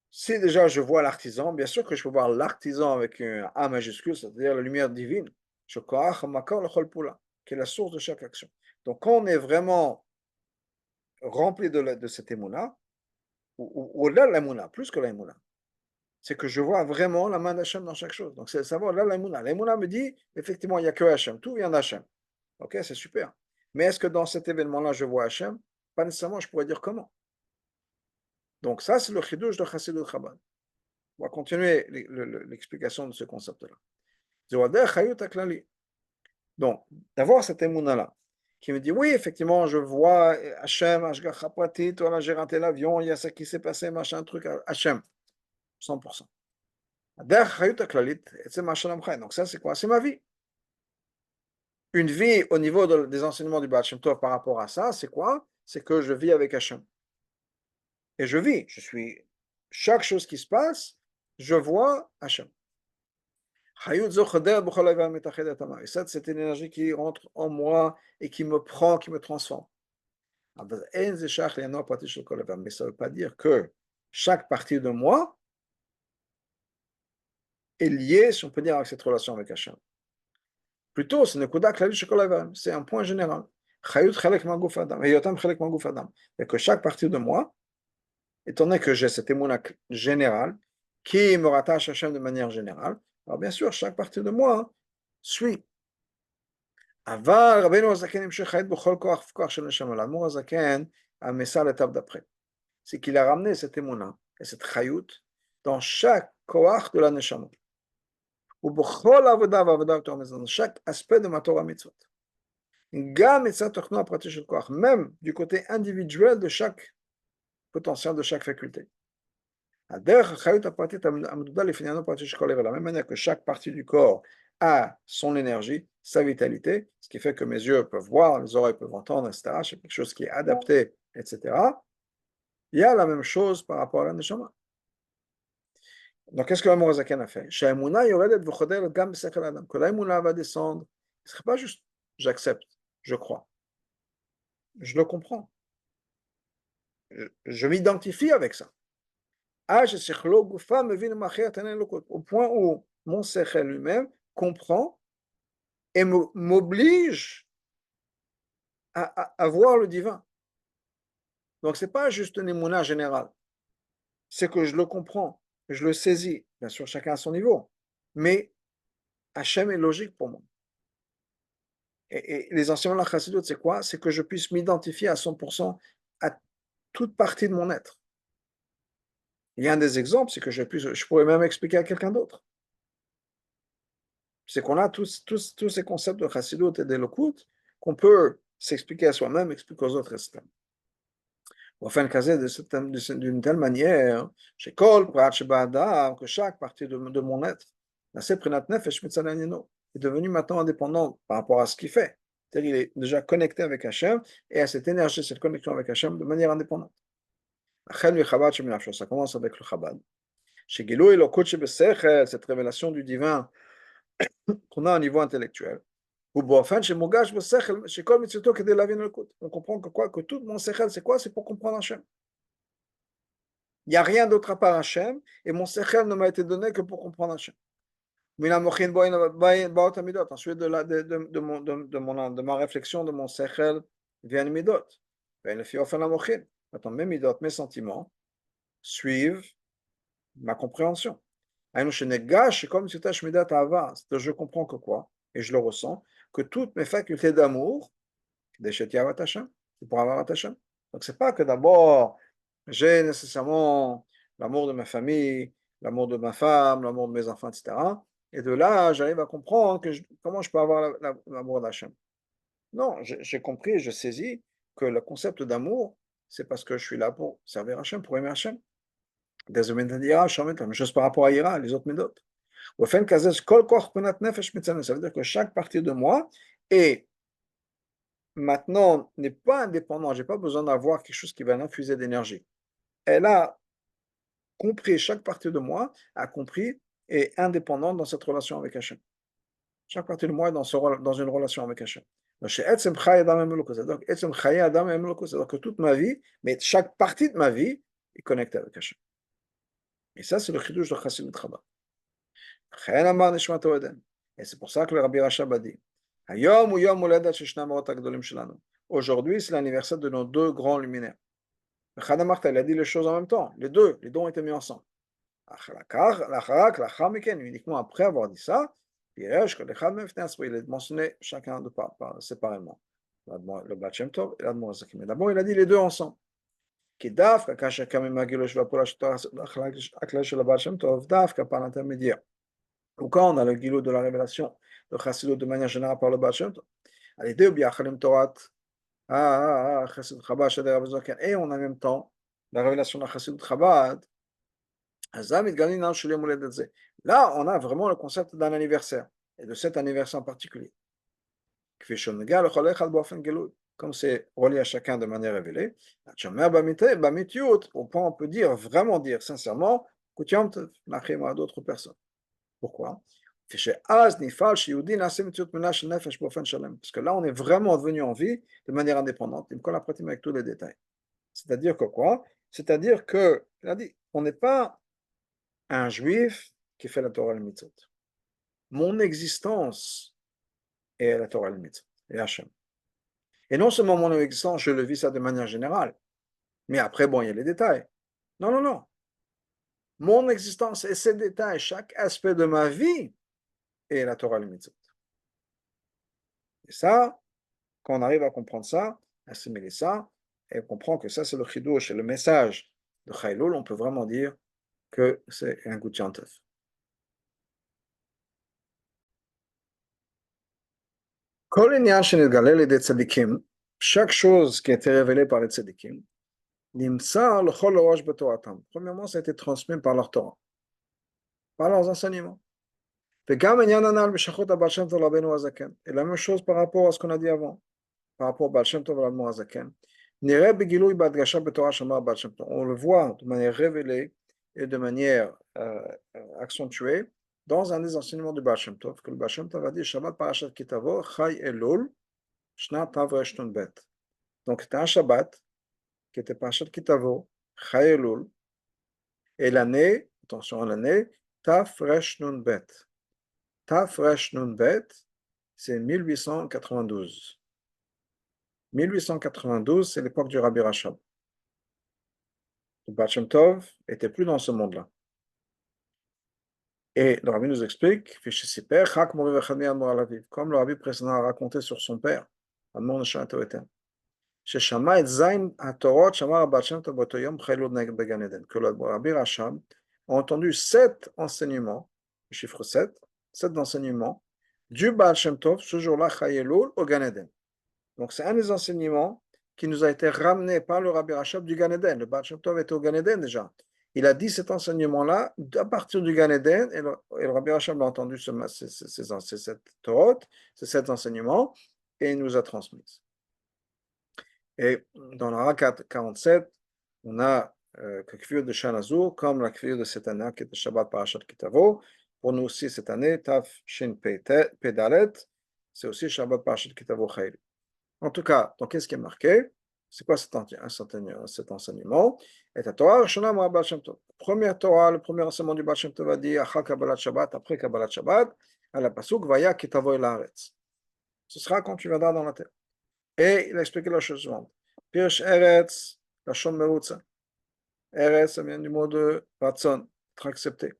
si déjà je vois l'artisan, bien sûr que je peux voir l'artisan avec un A majuscule, c'est-à-dire la lumière divine, qui est la source de chaque action. Donc quand on est vraiment rempli de cette émouna, ou au-delà de l'émouna, plus que l'émouna, c'est que je vois vraiment la main d'Hachem dans chaque chose. Donc c'est savoir là l'émouna. L'émouna me dit, effectivement, il n'y a que Hachem, tout vient d'Hachem. Ok, c'est super. Mais est-ce que dans cet événement-là, je vois Hachem? Pas nécessairement, je pourrais dire comment. Donc ça, c'est le chidouche de Chassidut Chabad. On va continuer l'explication de ce concept-là. Donc, d'avoir cette émouna-là, qui me dit, oui, effectivement, je vois Hachem, Ashgacha Pratit, voilà, j'ai raté l'avion, il y a ça qui s'est passé, machin, truc, Hachem, 100%. Donc ça, c'est quoi? C'est ma vie. Une vie au niveau des enseignements du Baal Shem Tov par rapport à ça, c'est quoi? C'est que je vis avec Hachem. Et je vis, chaque chose qui se passe, je vois Hachem. Et ça, c'est une énergie qui rentre en moi et qui me prend, qui me transforme. Mais ça ne veut pas dire que chaque partie de moi est liée, si on peut dire, avec cette relation avec Hachem. Plutôt, c'est un point général. Et que chaque partie de moi, étant donné que j'ai cette émouna générale qui me rattache à Hachem de manière générale, alors bien sûr, chaque partie de moi suit. אבל רבינו הזקן המשיך חיית בכל כוח של נשמה. l'amour הזקן a mis ça à l'étape d'après. C'est qu'il a ramené cette émouna et cette chayut dans chaque koach de la neshama. Ou b'chol avoda v'avoda dans chaque aspect de ma Torah mitzvot. Gam et sa tochno pratique shel koach, même du côté individuel de chaque potentiel, de chaque faculté. De la même manière que chaque partie du corps a son énergie, sa vitalité, ce qui fait que mes yeux peuvent voir, mes oreilles peuvent entendre, etc. C'est quelque chose qui est adapté, etc. Il y a la même chose par rapport à la neshama. Donc, qu'est-ce que l'Amour Azaken a fait? Que l'Amouna va descendre. Ce ne serait pas juste j'accepte, je crois. Je le comprends. Je m'identifie avec ça. Au point où mon sechel lui-même comprend et m'oblige à voir le divin. Donc, ce n'est pas juste une émouna générale. C'est que je le comprends, je le saisis. Bien sûr, chacun à son niveau. Mais Hachem est logique pour moi. Et les enseignements de la Chassidut, c'est quoi? C'est que je puisse m'identifier à 100% à toute partie de mon être. Il y a un des exemples, c'est que je pourrais même expliquer à quelqu'un d'autre. C'est qu'on a tous ces concepts de Chassidut et d'Elokut qu'on peut s'expliquer à soi-même, expliquer aux autres, etc. Enfin, d'une telle manière, chez Kol, que chaque partie de mon être, est devenu maintenant indépendant par rapport à ce qu'il fait. C'est-à-dire qu'il est déjà connecté avec Hachem et à cette énergie, cette connexion avec Hachem de manière indépendante. Ça commence avec le Chabad. Chez Gilou et le coach cette révélation du divin qu'on a au niveau intellectuel. On comprend que quoi? Que tout mon sechel, c'est quoi? C'est pour comprendre Hachem. Il n'y a rien d'autre à part Hachem, et mon sechel ne m'a été donné que pour comprendre Hachem. Ensuite, de ma réflexion, de mon sechel, viennent midot. Maintenant, mes midot, mes sentiments, suivent ma compréhension. Je comprends que quoi? Et je le ressens, que toutes mes facultés d'amour, c'est pour avoir Hachem. Donc, c'est pas que d'abord, j'ai nécessairement l'amour de ma famille, l'amour de ma femme, l'amour de mes enfants, etc. Et de là, j'arrive à comprendre comment je peux avoir l'amour d'Hachem. Non, j'ai compris, je saisis que le concept d'amour, c'est parce que je suis là pour servir Hachem, pour aimer Hachem. La même chose par rapport à Ira, les autres méthodes. Ça veut dire que chaque partie de moi est maintenant n'est pas indépendant, je n'ai pas besoin d'avoir quelque chose qui va l'infuser d'énergie. Elle a compris, chaque partie de moi a compris et est indépendante dans cette relation avec Hachem. Chaque partie de moi est dans une relation avec Hachem. Donc, c'est-à-dire que toute ma vie, mais chaque partie de ma vie est connectée avec Hachem. Et ça, c'est le chidouche de Chassidut Chabad. Et c'est pour ça que le Rabbi Rachab a dit aujourd'hui, c'est l'anniversaire de nos deux grands luminaires. Il a dit les choses en même temps. Les deux ont été mis ensemble. Uniquement après avoir dit ça, il est mentionné chacun séparément. Le Baal Shem Tov et l'Admor Zakim. Mais d'abord, il a dit les deux ensemble. Par l'intermédiaire. Ou quand on a le guilou de la révélation de Chassidut de manière générale par le Baal Shem Tov. Les deux, Torah. Et on a en même temps la révélation de la Chassidut Chabad. Là, on a vraiment le concept d'un anniversaire, et de cet anniversaire en particulier. Comme c'est relié à chacun de manière révélée, au point on peut vraiment dire sincèrement, à d'autres personnes. Pourquoi? Parce que là, on est vraiment devenu en vie de manière indépendante, avec tous les détails. C'est-à-dire que quoi? C'est-à-dire que, on n'est pas un juif qui fait la Torah et le mitzvot. Mon existence est la Torah et le mitzvot, et Hachem. Et non seulement mon existence, je le vis ça de manière générale, mais après, bon, il y a les détails. Non, non, non. Mon existence et ses détails, chaque aspect de ma vie est la Torah et le mitzvot. Et ça, quand on arrive à comprendre ça, assimiler ça, et on comprend que ça, c'est le chidouche, c'est le message de Chayloul, on peut vraiment dire que c'est un goût de Yom-Tov. Kol inyan shenitgaleh li'yedei tzadikim, chaque chose qui a été révélée par les tzadikim, nimsa l'chol rosh b'toratam. Premièrement, ça a été transmis par leur Torah, par leurs enseignements. וגם עניין הנ"ל בשייכות הבעל שם טוב לרבנו הזקן. Et la même chose par rapport à ce qu'on a dit avant, par rapport au בעל שם טוב ולאדמו"ר הזקן. נראה בגילוי בהדגשה בתורה שאמר בעל שם טוב. On le voit de manière révélée et de manière accentuée dans un des enseignements du בעל שם טוב, que le בעל שם טוב a dit Shabbat parashat ki tavo chai elul shnat tav resh nun bet. Donc c'était un Shabbat qui était parashat ki tavo chai elul et l'année, attention à l'année, tav resh nun bet. Taf Resh Nun Bet, c'est 1892. 1892, c'est l'époque du Rabbi Rachab. Le Baal Shem Tov n'était plus dans ce monde-là. Et le Rabbi nous explique, comme le Rabbi précédent a raconté sur son père, Admor Neshama Toetem, que le Rabbi Rachab a entendu 7 enseignements, le chiffre 7 enseignements du Baal Shem Tov, ce jour-là, Chayelul, au Gan Eden. Donc c'est un des enseignements qui nous a été ramené par le Rabbi Rachab du Gan Eden. Le Baal Shem Tov était au Gan Eden déjà. Il a dit cet enseignement-là à partir du Gan Eden, et le Rabbi Rachab a entendu ces 7 Torot, ces 7 enseignements, et il nous a transmis. Et dans la 47, on a que Kfir de Shanazur, comme la Kfir de cette année, qui était Shabbat Parashat Kitavo. Pour nous aussi, cette année, Taf Shin Pedalet, c'est aussi Shabbat Parashat Kitavo Chayil. En tout cas, donc qu'est-ce qui est marqué? C'est quoi cet enseignement? Et la Torah, première Torah, le premier enseignement du Baal Shem Tov va dire Achar Kabbalat Shabbat, après Kabbalat Shabbat, à la Pasuk, Vaya Kitavo El Haaretz. Ce sera quand tu viendras dans la terre. Et il a expliqué la chose suivante. Pirsh Eretz, la Shon Merutza. Eretz, ça vient du mot de Ratzon, être accepté.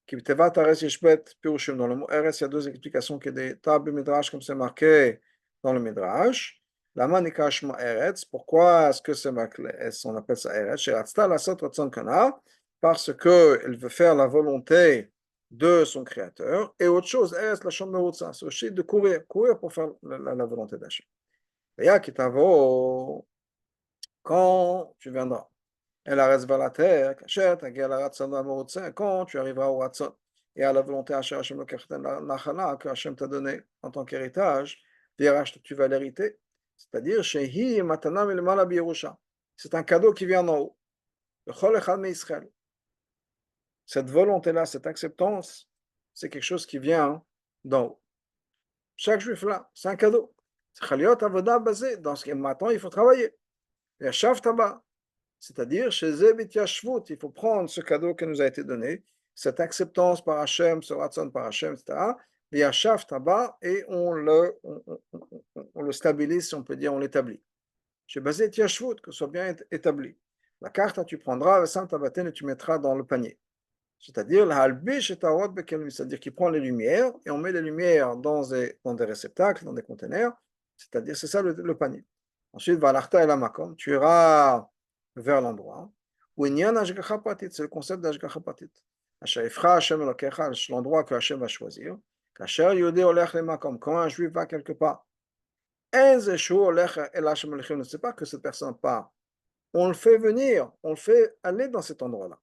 Kibtevat Eretz Yishbet, Pirushim. Dans le mot Eretz, il y a 2 explications qui sont des tables Midrash, comme c'est marqué dans le Midrash. Lama Nikashma Eretz. Pourquoi est-ce que c'est marqué, on appelle ça Eretz? Sheratzta Lasot Ratzon Kana, parce qu'elle veut faire la volonté de son créateur. Et autre chose, Eretz, la Shon Merutza, c'est aussi de courir pour faire la volonté d'Hachem. Quand tu viendras, elle reste vers la terre, quand tu arriveras au Ratson et à la volonté que Hachem t'a donné en tant qu'héritage, tu vas l'hériter. C'est-à-dire, c'est un cadeau qui vient d'en haut. Cette volonté-là, cette acceptance, c'est quelque chose qui vient d'en haut. Chaque juif là, c'est un cadeau. Dans ce maintenant, il faut travailler. C'est-à-dire, chez Zebit Yashvut, il faut prendre ce cadeau qui nous a été donné, cette acceptance par Hachem, ce ratson par Hachem, etc. Et on le stabilise, si on peut dire, on l'établit. Chez Bazet Yashvut, que ce soit bien établi. La carte, tu prendras, et tu mettras dans le panier. C'est-à-dire, c'est-à-dire qu'il prend les lumières et on met les lumières dans des réceptacles, dans des conteneurs. C'est-à-dire, c'est ça le panier. Ensuite, tu iras vers l'endroit où il y a un Ashgacha Pratit, c'est le concept d'Ashgacha Pratit. L'endroit que Hachem va choisir. Quand un juif va quelque part, ne sait pas que cette personne part. On le fait venir, on le fait aller dans cet endroit-là.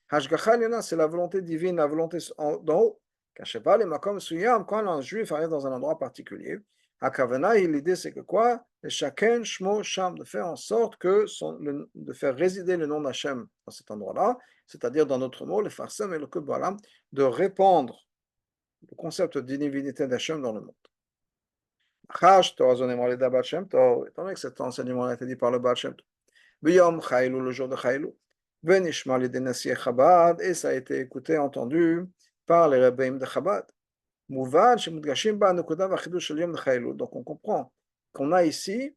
Hashgacha, c'est la volonté divine, la volonté d'en haut. Quand un juif arrive dans un endroit particulier, l'idée c'est que quoi? Chacun shmo sham, de faire en sorte que de faire résider le nom d'Hachem dans cet endroit-là, c'est-à-dire dans notre mot, le farsem et le kubbalam, de répandre le concept de divinité d'Hachem dans le monde. Étant donné que cet enseignement a été dit par le Baal Shem Tov, le jour de Chaylou, et ça a été écouté, entendu par les rabbins de Chabad. Donc on comprend qu'on a ici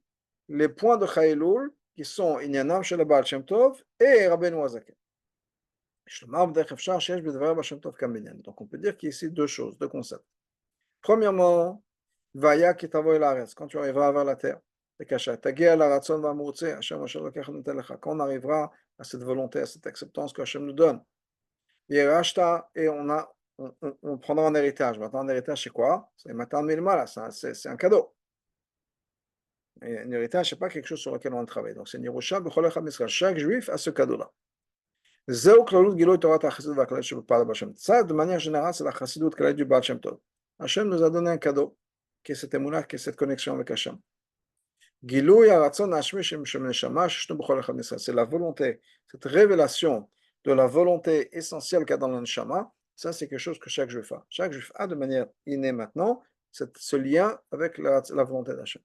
les points de Chaylul qui sont Inyanam chez le Baal Shem Tov et Rabbeinu Hazaken. Donc on peut dire qu'il y a ici 2 choses, 2 concepts. Premièrement, Vaya ki tavo el haaretz, quand tu arriveras vers la terre. Et kasha, tagia la ratzon va mourtse, Hashem Hashem lokech noten lecha. Quand on arrivera à cette volonté, à cette acceptance que Hashem nous donne. Et rachta, et on prendra un héritage. Maintenant, un héritage, c'est quoi? C'est maintenant milmala, c'est un cadeau. Et un héritage, c'est pas quelque chose sur lequel on travaille. Donc, c'est une Yerusha, b'chol echad m'Israël. Chaque juif a ce cadeau-là. Zéou klalut giloy Torah hachassidut v'hakadosh shebepal b'Hashem. Ça, de manière générale, c'est la chassidut qu'elle du Baal Shem Tov. Hashem nous a donné un cadeau, qui est cette émouna, qui est cette connexion avec Hashem. Giloy haratzon hashmi shem neshama sheshnu b'chol echad m'Israël. C'est la volonté, cette révélation de la volonté essentielle qu'il y a dans le neshama. Ça, c'est quelque chose que chaque juif a. Chaque juif a de manière innée maintenant ce lien avec la volonté d'Hashem.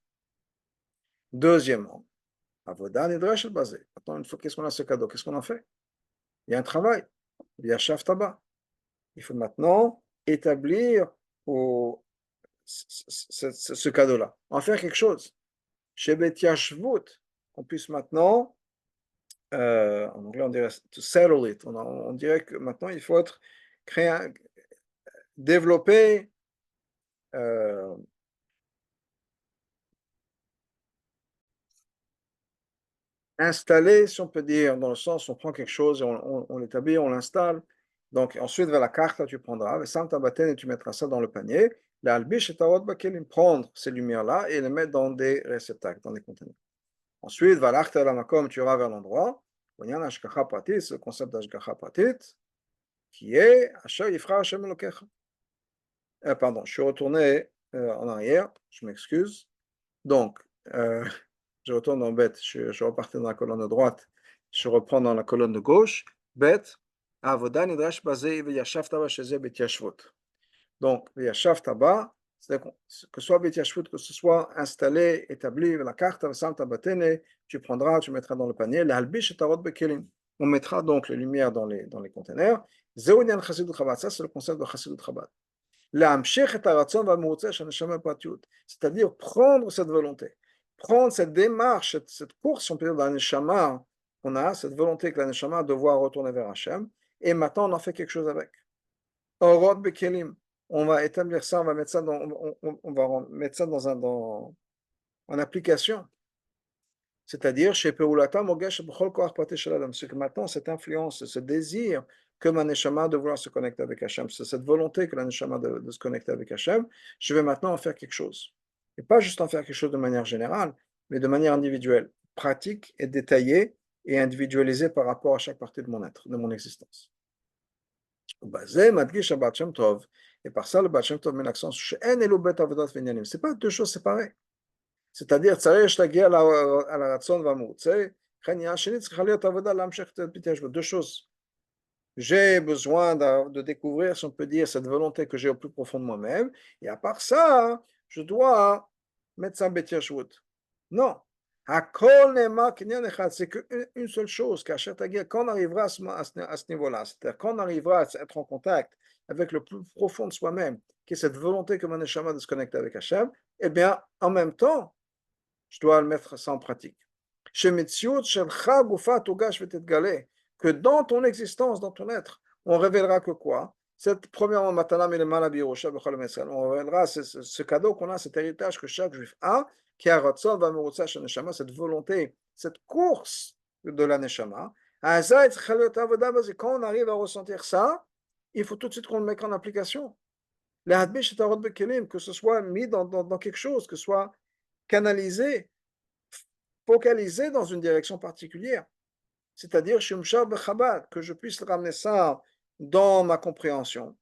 Deuxièmement, Avodah Nidrash basé. Maintenant, une fois qu'est-ce qu'on a ce cadeau, qu'est-ce qu'on en fait? Il y a un travail, il y a Shaftaba. Il faut maintenant établir ce cadeau-là, en faire quelque chose. Chez Betiashvut, on puisse maintenant, en anglais on dirait to settle it, on dirait que maintenant il faut développer installer, si on peut dire, dans le sens, on prend quelque chose, et on l'établit, on l'installe. Donc, ensuite, vers la carte, tu prendras, et tu mettras ça dans le panier. L'albish et tarot bakelim, prendre ces lumières-là et les mettre dans des réceptacles, dans des conteneurs. Ensuite, va l'arta la makom, tu iras vers l'endroit. Il y a un ashgacha pratit, ce concept d'ashgacha pratit, qui est Asher Yifra Hashem Elokecha. Pardon, je suis retourné en arrière, je m'excuse. Donc, je retourne dans bête, je repartais dans la colonne de droite, je reprends dans la colonne de gauche, bête, avoda nidrash bazei v'yashav taba shezeh b'tiashvut. Donc, v'yashav taba, c'est-à-dire que ce soit b'tiashvut, que ce soit installé, établi, la carte, tu prendras, tu mettras dans le panier, l'albish et tarot bekelim. On mettra donc les lumières dans les conteneurs. Zéonian chassidut chabad, ça c'est le concept de chassidut chabad. C'est-à-dire prendre cette volonté, prendre cette démarche, cette course, on peut dire, dans l'Neshama, on a cette volonté que la Neshama devoir retourner vers Hachem, et maintenant on en fait quelque chose avec. Orod bekelim, on va établir ça, on va mettre ça en application. C'est-à-dire, chez Peulata Mogesh B'chol Koach Pratei Shel Adam, c'est que maintenant cette influence, ce désir que ma neshama de vouloir se connecter avec Hachem, c'est cette volonté que la neshama de se connecter avec Hachem, je vais maintenant en faire quelque chose. Et pas juste en faire quelque chose de manière générale, mais de manière individuelle, pratique et détaillée et individualisée par rapport à chaque partie de mon être, de mon existence. Basé Madgish Baal Shem Tov, et par ça le Baal Shem Tov met l'accent sur She'en elu bet avodat v'inyanim. C'est pas deux choses séparées. C'est-à-dire, צריך להגיע על הרצון והמרוצה, לכן עניין השני צריכה להיות עבודה להמשך את ההתיישבות. Deux choses. J'ai besoin de découvrir, si on peut dire, cette volonté que j'ai au plus profond de moi-même, et à part ça, je dois mettre ça en בהתיישבות. Non. הכל נאמר קניין אחד, c'est qu'une seule chose, כאשר תגיע, quand on arrivera à ce niveau-là, c'est-à-dire quand on arrivera à être en contact avec le plus profond de soi-même, qui est cette volonté que mon neshama de se connecter avec Hachem, eh bien, en même temps, je dois le mettre ça en pratique. Que dans ton existence, dans ton être, on révélera que quoi? Cette première on révélera ce cadeau qu'on a, cet héritage que chaque juif a, qui a cette volonté, cette course de la neshama. Quand on arrive à ressentir ça, il faut tout de suite qu'on le mette en application. Que ce soit mis dans quelque chose, que ce soit canalisé, focalisé dans une direction particulière. C'est-à-dire, que je puisse ramener ça dans ma compréhension,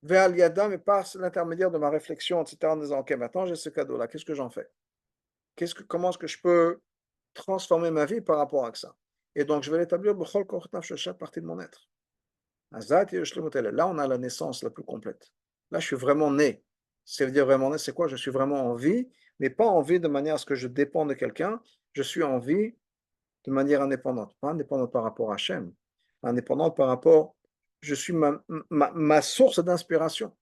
vers Yadam et par l'intermédiaire de ma réflexion, etc., en disant, ok, maintenant j'ai ce cadeau-là, qu'est-ce que j'en fais? Comment est-ce que je peux transformer ma vie par rapport à ça? Et donc, je vais l'établir sur chaque partie de mon être. Là, on a la naissance la plus complète. Là, je suis vraiment né. Ça veut dire vraiment né, c'est quoi? Je suis vraiment en vie, mais pas en vie de manière à ce que je dépends de quelqu'un. Je suis en vie de manière indépendante. Pas indépendante par rapport à Hachem, indépendante par rapport... Je suis ma source d'inspiration.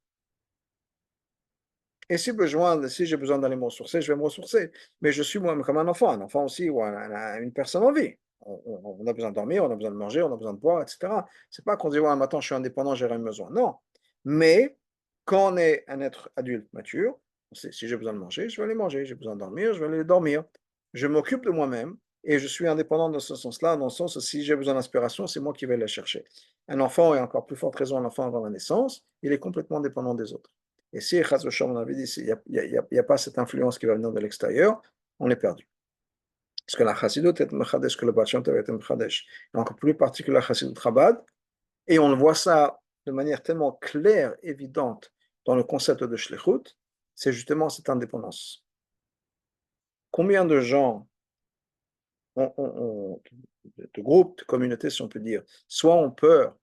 Et si j'ai besoin d'aller me ressourcer, je vais me ressourcer. Mais je suis moi comme un enfant aussi, ou une personne en vie. On a besoin de dormir, on a besoin de manger, on a besoin de boire, etc. C'est pas qu'on dit, ouais, maintenant je suis indépendant, j'ai rien besoin. Non. Mais quand on est un être adulte mature, Si j'ai besoin de manger, je vais aller manger. J'ai besoin de dormir, je vais aller dormir. Je m'occupe de moi-même et je suis indépendant dans ce sens-là, dans le sens où si j'ai besoin d'inspiration, c'est moi qui vais la chercher. Un enfant, et encore plus forte raison, un enfant avant la naissance, il est complètement dépendant des autres. Et si, on avait dit, il n'y a pas cette influence qui va venir de l'extérieur, on est perdu. Parce que la chassidut est mechadesh, que le Baal Shem Tov est mechadesh. Et encore plus particulier la chassidut Chabad, et on le voit ça de manière tellement claire, évidente, dans le concept de shlichut, c'est justement cette indépendance. Combien de gens, de groupes, de communautés, si on peut dire, soit ont peur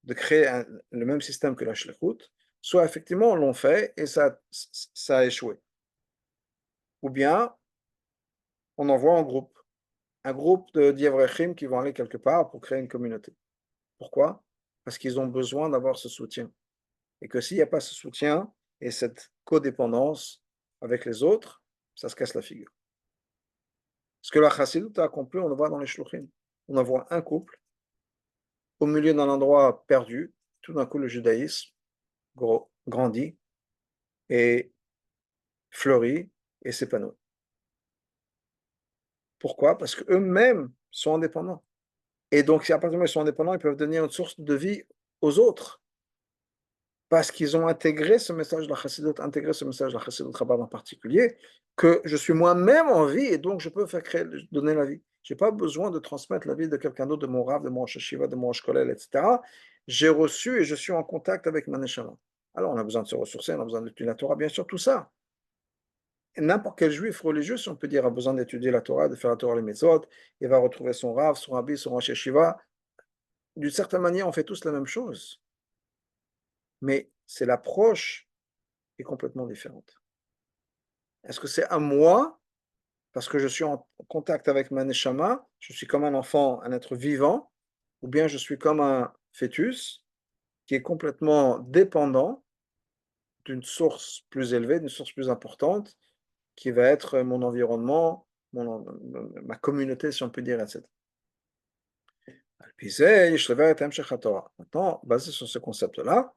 de créer le même système que la shlichut, soit effectivement l'ont fait et ça a échoué. Ou bien on envoie un groupe de d'Yavrechim qui vont aller quelque part pour créer une communauté. Pourquoi? Parce qu'ils ont besoin d'avoir ce soutien. Et que s'il n'y a pas ce soutien et cette codépendance avec les autres, ça se casse la figure. Ce que la Chassidut a accompli, on le voit dans les Shluchim. On en voit un couple au milieu d'un endroit perdu. Tout d'un coup, le judaïsme grandit et fleurit et s'épanouit. Pourquoi? Parce qu'eux-mêmes sont indépendants. Et donc, si à partir du moment où ils sont indépendants, ils peuvent devenir une source de vie aux autres. Parce qu'ils ont intégré ce message de la Chassidut, intégré ce message de la Chassidut Chabad en particulier, que je suis moi-même en vie et donc je peux faire créer, donner la vie. Je n'ai pas besoin de transmettre la vie de quelqu'un d'autre, de mon Rav, de mon Rosh Hashiva, de mon Rosh Kolel, etc. J'ai reçu et je suis en contact avec ma Neshama. Alors on a besoin de se ressourcer, on a besoin d'étudier la Torah, bien sûr, tout ça. Et n'importe quel juif religieux, si on peut dire, a besoin d'étudier la Torah, de faire la Torah, les méthodes, il va retrouver son Rav, son Rabbi, son Rosh Hashiva. D'une certaine manière, on fait tous la même chose. Mais c'est l'approche qui est complètement différente. Est-ce que c'est à moi, parce que je suis en contact avec ma neshama, je suis comme un enfant, un être vivant, ou bien je suis comme un fœtus qui est complètement dépendant d'une source plus élevée, d'une source plus importante, qui va être mon environnement, ma communauté, si on peut dire, etc. Maintenant, basé sur ce concept-là,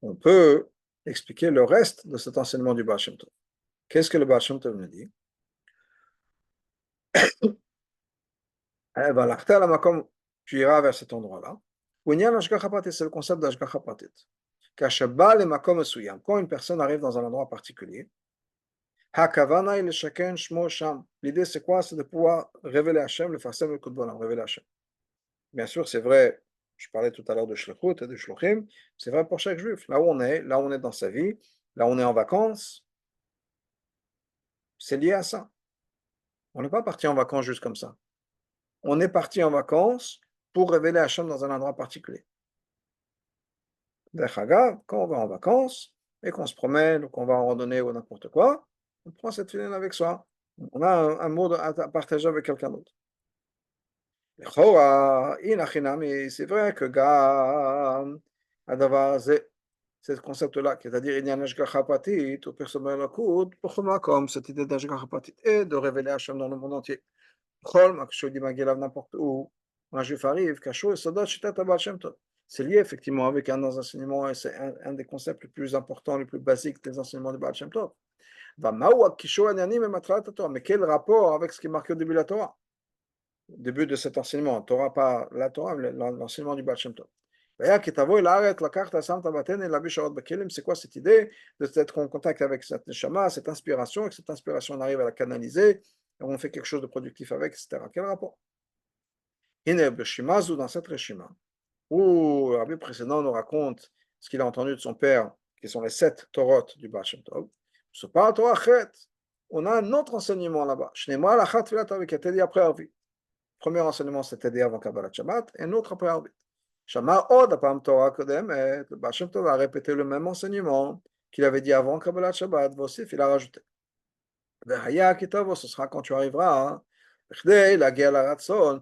on peut expliquer le reste de cet enseignement du Baal Shem Tov. Qu'est-ce que le Baal Shem Tov nous dit? Tu iras vers cet endroit-là. C'est le concept d'Ashgacha Pratit. Quand une personne arrive dans un endroit particulier, l'idée c'est quoi? C'est de pouvoir révéler Hachem, le Farsem, le Kutbolam, révéler Hachem. Bien sûr, c'est vrai, je parlais tout à l'heure de Shlichut et de Shluchim, c'est vrai pour chaque juif. Là où on est dans sa vie, là où on est en vacances, c'est lié à ça. On n'est pas parti en vacances juste comme ça. On est parti en vacances pour révéler Hachem dans un endroit particulier. Quand on va en vacances et qu'on se promène ou qu'on va en randonnée ou n'importe quoi, on prend cette filine avec soi. On a un mot à partager avec quelqu'un d'autre. C'est vrai que c'est ce concept-là, c'est-à-dire il y a un Ashgacha Pratit ou personnel comme cette idée d'Ashgacha Pratit et de révéler Hachem dans le monde entier. N'importe où un juif arrive, c'est lié effectivement avec un des enseignements, et c'est un des concepts les plus importants, les plus basiques des enseignements du Baal Shem Tov. Mais quel rapport avec ce qui est marqué au début de la Torah? Au début de cet enseignement, Torah, pas la Torah, mais l'enseignement du Baal Shem Tov. C'est quoi cette idée d'être en contact avec cette neshama, cette inspiration, et que cette inspiration on arrive à la canaliser, et on fait quelque chose de productif avec, etc. Quel rapport? Dans cette Reshima, où le rabbi précédent nous raconte ce qu'il a entendu de son père, qui sont les 7 Torot du Baal Shem Tov, on a un autre enseignement là-bas, qui a été dit après Arvit. Le premier enseignement, c'était dit avant Kabbalat Shabbat, et un autre après Arvit. Shama Od, apam Torah Kodemet, le Baal Shem Tov a répété le même enseignement qu'il avait dit avant Kabbalat Shabbat, Vosif, il a rajouté. Vehaya Kitavo, ce sera quand tu arriveras,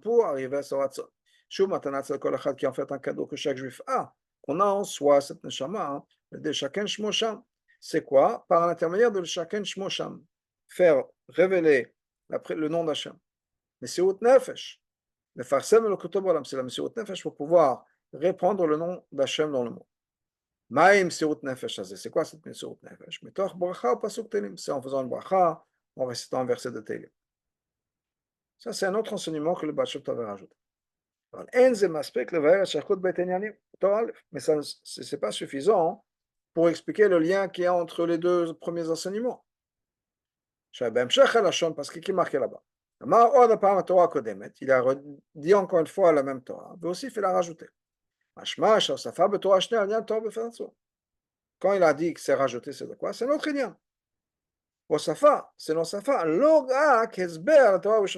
pour arriver à ce ratson. Shou Matanat Kol Echad, qui est en fait un cadeau que chaque juif a, qu'on a en soi, cette neshama, de chacun shmosham. C'est quoi? Par l'intermédiaire de chacun shmosham. Faire révéler le nom d'Hachem. Mesiut Nefesh. Le Farsem le Kutub Olam, c'est la Mesiut Nefesh pour pouvoir répandre le nom d'Hachem dans le monde. Maïm Sirut Nefesh, c'est quoi cette Sirut Nefesh? Metoch Bracha ou Pasuk Télim, c'est en faisant une bracha, en récitant un verset de Télim. Ça, c'est un autre enseignement que le Baal Shem Tov avait rajouté. Mais ça, ce n'est pas suffisant pour expliquer le lien qu'il y a entre les deux premiers enseignements. Parce qu'il est marqué là-bas. Il a dit encore une fois la même Torah, mais aussi il a rajouté. Quand il a dit que c'est rajouté, c'est de quoi? C'est notre lien. Osafa, c'est l'Osafa.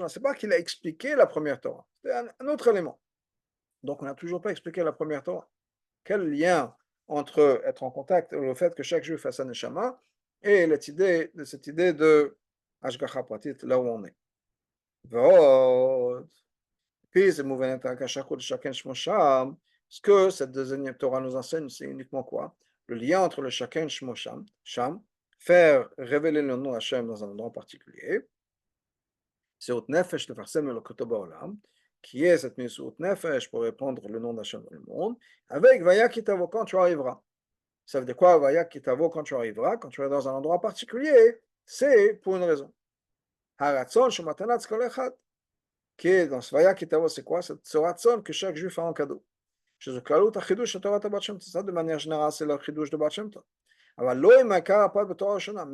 C'est pas qu'il a expliqué la première Torah, c'est un autre élément. Donc on n'a toujours pas expliqué la première Torah. Quel lien entre être en contact, le fait que chaque juif fasse un neshama, et cette idée de Ashgacha Pratit, là où on est. Puis, ce que cette deuxième Torah nous enseigne, c'est uniquement quoi? Le lien entre le chacun Shmo Sham, faire révéler le nom Hachem dans un endroit particulier, c'est Ut Nefesh de Farsem le Kotoba Olam, qui est cette mise Ut Nefesh pour répandre le nom d'Hachem dans le monde, avec Vaya Kitavo quand tu arriveras. Ça veut dire quoi, Vaya Kitavo quand tu arriveras? Quand tu es dans un endroit particulier, c'est pour une raison. Haratzon Shematanat Skolechad, qui est dans ce Vaya Kitavo, c'est quoi? C'est ce Ratzon que chaque juif a en cadeau. Chez le Klalut HaChidush de Torah Bat Shem Tov, ça de manière générale, c'est le Chidush de Bat Shem Tov. Mais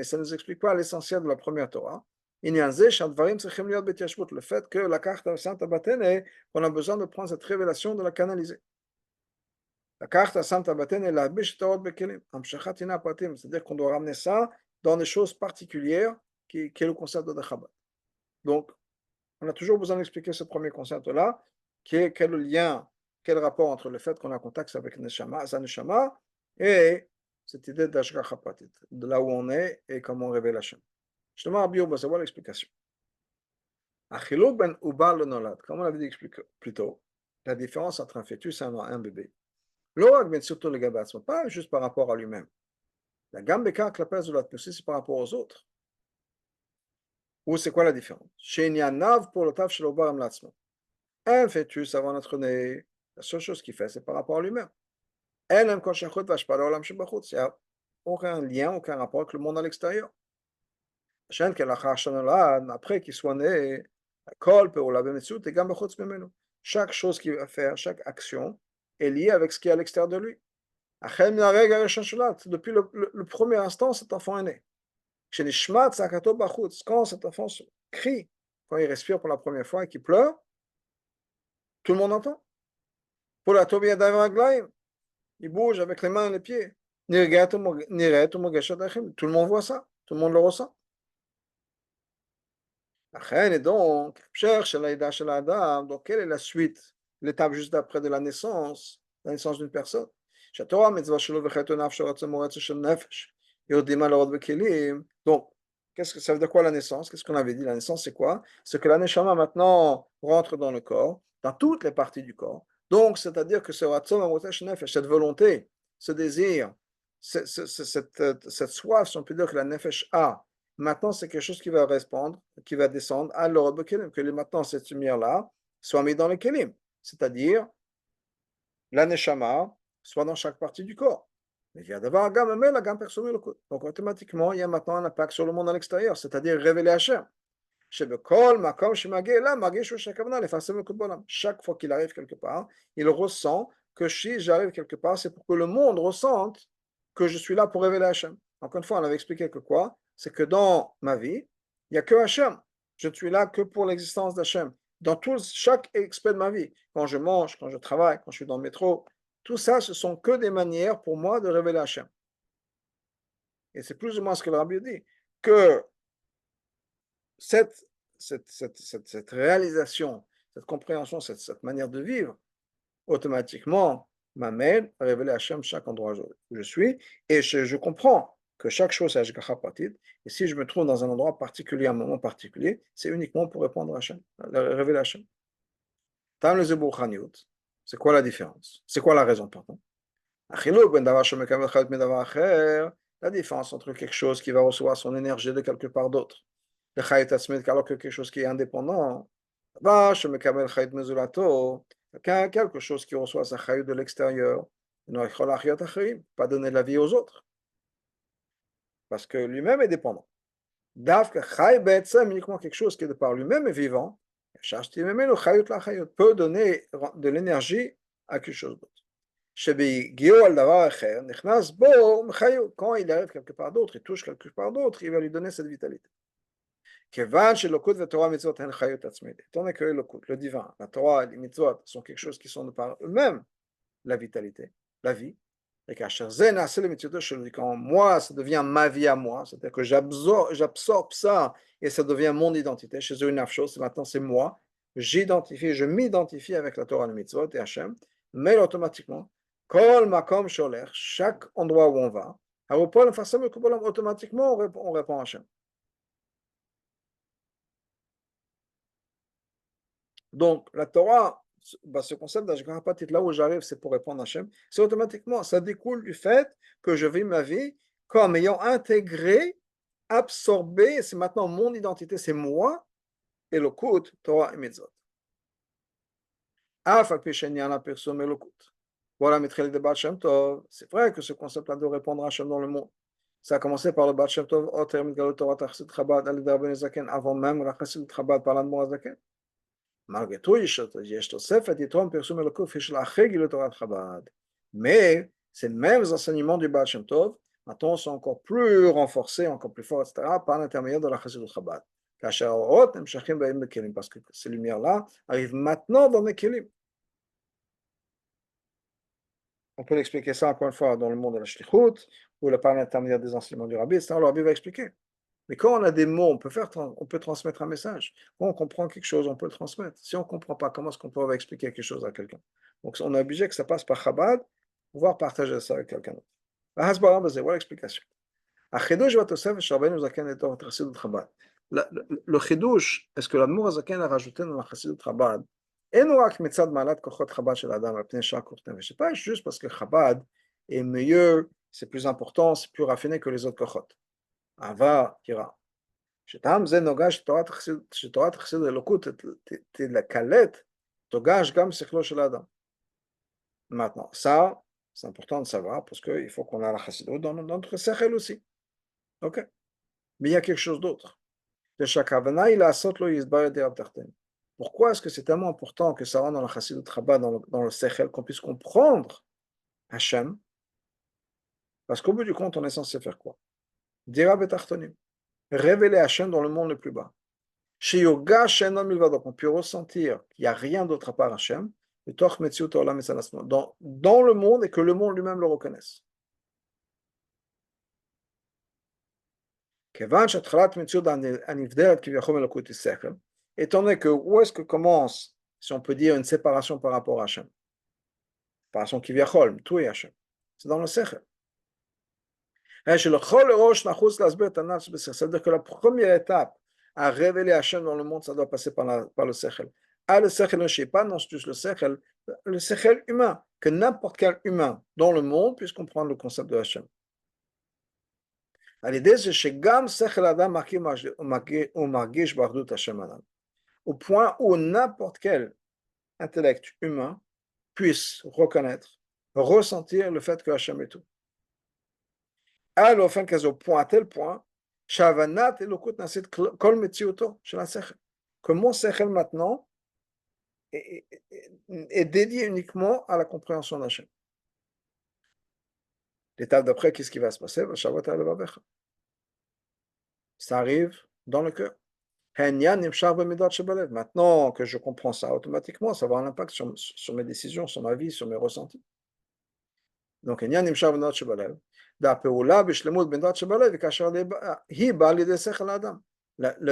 ça ne nous explique pas l'essentiel de la première Torah. Le fait que la carte Santa Batene, on a besoin de prendre cette révélation, de la canaliser. La carte Santa Batene est la Bish Torah Bekelim, Amshachatina Patim, c'est-à-dire qu'on doit ramener ça dans des choses particulières qui est le concept de Chabad. Donc, on a toujours besoin d'expliquer ce premier concept-là, qui est quel lien, quel rapport entre le fait qu'on a contact avec Neshama, sa Neshama, et cette idée d'Ashgacha Pratit, de là où on est et comment on révèle Hachem. Justement, à Bio, c'est voilà l'explication. Achilou ben Uba le Nolad, comme on l'avait dit plus tôt, la différence entre un fœtus et un bébé. L'orak ben surtout le gabat, pas juste par rapport à lui-même. La gambeka klapez de l'atmosphère, c'est par rapport aux autres. Ou c'est quoi la différence? Chez Nianav pour le taf chez l'Obaram Latzmo. Un fœtus avant d'être né, la seule chose qu'il fait, c'est par rapport à lui-même. Elle aime quand Shachot va se parler au Lam Shebachut. Il n'y a aucun lien, aucun rapport avec le monde à l'extérieur. Après qu'il soit né, chaque chose qu'il va faire, chaque action est liée avec ce qui est à l'extérieur de lui. Depuis le premier instant, cet enfant est né. Quand cet enfant crie, quand il respire pour la première fois et qu'il pleure, tout le monde entend. Pour la Tobia d'Avraglaim, il bouge avec les mains et les pieds. Tout le monde voit ça, tout le monde le ressent. Et donc, donc, quelle est la suite, l'étape juste après de la naissance d'une personne? Donc, qu'est-ce que ça veut dire quoi la naissance? Qu'est-ce qu'on avait dit? La naissance, c'est quoi? C'est que la neshama maintenant rentre dans le corps, dans toutes les parties du corps. Donc, c'est-à-dire que ce cette volonté, ce désir, cette soif, si on peut dire que la nefesh a, maintenant c'est quelque chose qui va répondre, qui va descendre à l'ordre kelim, que maintenant cette lumière-là soit mise dans le kelim, c'est-à-dire la neshama soit dans chaque partie du corps. Donc automatiquement, il y a maintenant un impact sur le monde à l'extérieur, c'est-à-dire révéler Hachem. Chaque fois qu'il arrive quelque part, il ressent que si j'arrive quelque part, c'est pour que le monde ressente que je suis là pour révéler Hachem. Encore une fois, on avait expliqué que quoi? C'est que dans ma vie, il n'y a que Hachem. Je ne suis là que pour l'existence d'Hachem. Dans chaque aspect de ma vie, quand je mange, quand je travaille, quand je suis dans le métro, tout ça, ce sont que des manières pour moi de révéler Hachem. Et c'est plus ou moins ce que le Rabbi dit, que cette réalisation, cette compréhension, cette manière de vivre, automatiquement m'amène à révéler Hachem chaque endroit où je suis, et je comprends que chaque chose est Ashgacha Pratit, et si je me trouve dans un endroit particulier, un moment particulier, c'est uniquement pour répondre à Hachem, révéler Hachem. Tam le Zebur Chaniut, c'est quoi la différence? C'est quoi la raison, pardon? La différence entre quelque chose qui va recevoir son énergie de quelque part d'autre, alors que quelque chose qui est indépendant, quelque chose qui reçoit sa chayut de l'extérieur, pas donner de la vie aux autres, parce que lui-même est dépendant. Dafka Chai Be'etzem, uniquement quelque chose qui de par lui-même est vivant, peut donner de l'énergie à quelque chose d'autre. Quand il arrive quelque part d'autre, il touche quelque part d'autre, il va lui donner cette vitalité. Étant donné que le divin, la Torah et les mitzvot sont quelque chose qui sont de par eux-mêmes la vitalité, la vie, et quand moi, ça devient ma vie à moi, c'est-à-dire que j'absorbe ça et ça devient mon identité. Chez eux, une chose, maintenant c'est moi, je m'identifie avec la Torah, le mitzvot et Hachem, mais automatiquement, kol makom sholer, chaque endroit où on va, automatiquement on répond à Hachem. Donc, la Torah, ce concept d'Ashgarat, là où j'arrive, c'est pour répondre à Hachem, c'est automatiquement, ça découle du fait que je vis ma vie comme ayant intégré, absorbé, c'est maintenant mon identité, c'est moi, et le Kut, Torah et Mitzvot. Voilà, c'est vrai que ce concept-là de répondre à Hachem dans le monde, ça a commencé par le Baal Shem Tov, avant même la Chassid Chabad par l'Admor Zaken. malgré tout, יש תוספת יתרון פרסום אלוקות יש לאחרי גילוי תורת חב"ד. Mais ces mêmes enseignements du Baal Shem Tov, maintenant, sont encore plus renforcés, encore plus forts, etc., par l'intermédiaire de la Chassidut Chabad. Parce que ces lumières-là arrivent maintenant dans les Kelim. On peut l'expliquer ça encore une fois dans le monde de la Shlichut, ou par l'intermédiaire des enseignements du Rabbi, etc. Le Rabbi va expliquer. Mais quand on a des mots, on peut transmettre un message. Quand on comprend quelque chose, on peut le transmettre. Si on ne comprend pas, comment est-ce qu'on peut expliquer quelque chose à quelqu'un? Donc on est obligé que ça passe par Chabad, pouvoir partager ça avec quelqu'un d'autre. Voilà l'explication. Le chidouche, est-ce que l'Admor Hazaken a rajouté dans la Chassidut Chabad, et non רק מצד מעלת כוחות חב"ד של האדם על פני שאר כוחות נפש. C'est pas juste parce que Chabad est mieux, c'est plus important, c'est plus raffiné que les autres כוחות. אהבה, יראה. שטעם זה נוגע שתורת חסיד האלוקות תקלט, תוגש גם שכלו של האדם. Maintenant, ça, c'est important de savoir parce qu'il faut qu'on ait la chassidut dans notre sechel aussi. Ok? Mais il y a quelque chose d'autre. Pourquoi est-ce que c'est tellement important que ça rentre dans la chassidut Chabad, dans le sechel, qu'on puisse comprendre Hachem? Parce qu'au bout du compte, on est censé faire quoi? Dira betachtonim. Révéler Hachem dans le monde le plus bas. On peut ressentir qu'il n'y a rien d'autre à part Hachem, dans le monde et que le monde lui-même le reconnaisse. Étant donné que où est-ce que commence, si on peut dire, une séparation par rapport à Hachem? Séparation qui vient tout est Hachem. C'est dans le sechel. C'est-à-dire que la première étape à révéler Hachem dans le monde, ça doit passer par le sechel. Le sechel ne chie pas, non, c'est juste le sechel humain, que n'importe quel humain dans le monde puisse comprendre le concept de Hachem. L'idée, c'est que Gam sechel adam margish bardut Hachem adam. Au point où n'importe quel intellect humain puisse reconnaître, ressentir le fait que Hachem est tout. Alors, enfin, au point, à tel point, Shavanat et Lokut Nasit Kol Metziuto, chez la Sechel, que mon Sechel maintenant est dédié uniquement à la compréhension d'Hachem. L'étape d'après, qu'est-ce qui va se passer? Ça arrive dans le cœur. Maintenant que je comprends ça, automatiquement, ça va avoir un impact sur mes décisions, sur ma vie, sur mes ressentis. Donc, le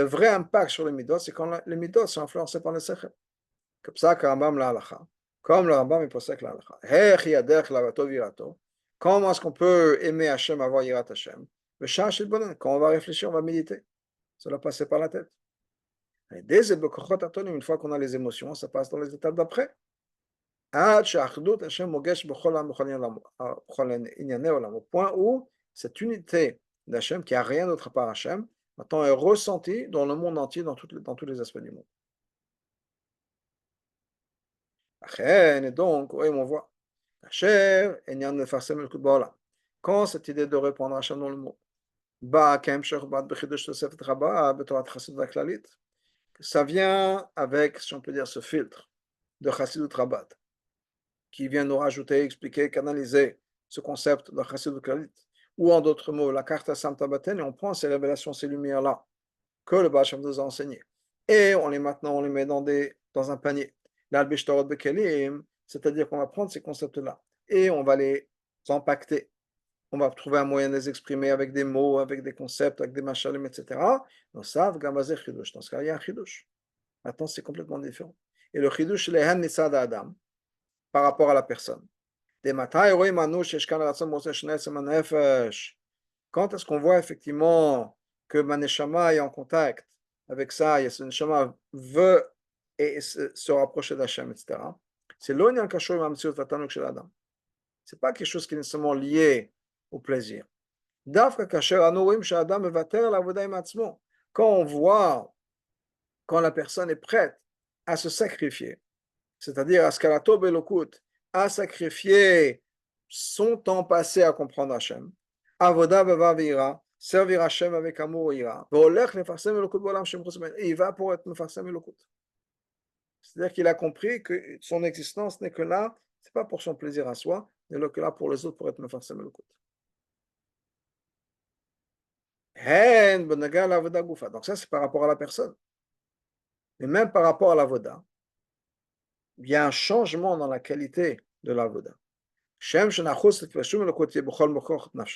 vrai impact sur les midot, c'est quand les midot sont influencés par le sechel. Comme ça, comme le Rambam est posé la halacha. Comment est-ce qu'on peut aimer Hachem, avoir yirat Hachem? Quand on va réfléchir, on va méditer. Ça va passer par la tête. Et une fois qu'on a les émotions, ça passe dans les étapes d'après. Au point où cette unité d'Hachem, qui n'a rien d'autre à part Hachem, maintenant est ressentie dans le monde entier, dans tous les aspects du monde. Et donc, oui, on voit Quand cette idée de répondre à Hachem dans le monde, ça vient avec, si on peut dire, ce filtre de Chassidut Rabat, qui vient nous rajouter, expliquer, canaliser ce concept de Chassidut Klalit. Ou en d'autres mots, la carte Samta Baten, et on prend ces révélations, ces lumières-là, que le Baal Shem nous a enseignées. Et on les met dans un panier. L'Albishtarot Bekelim, c'est-à-dire qu'on va prendre ces concepts-là et on va les impacter. On va trouver un moyen de les exprimer avec des mots, avec des concepts, avec des machalim, etc. Donc ça, dans ce cas, il y a un chidush. Maintenant, c'est complètement différent. Et le chidush, c'est le Nissad Adam, par rapport à la personne. Quand est-ce qu'on voit effectivement que ma neshama est en contact avec ça, et ce neshama veut et se rapprocher d'Hachem, etc. C'est l'onyan kashor mamsiut vatanuk shel adam. C'est pas quelque chose qui est nécessairement lié au plaisir. Dafka kasher anurim shel adam mevater l'avoda im atzmo. Quand on voit, quand la personne est prête à se sacrifier, c'est-à-dire à skalato belokut, à sacrifier son temps passé à comprendre Hachem, avoda beva veira, servir Hachem avec amour et ira, et il va pour être mefarsem elokut. C'est-à-dire qu'il a compris que son existence n'est que là, c'est pas pour son plaisir à soi, mais que là pour les autres, pour être mefarsem elokut. Donc ça, c'est par rapport à la personne. Mais même par rapport à l'avoda, il y a un changement dans la qualité de l'avoda. De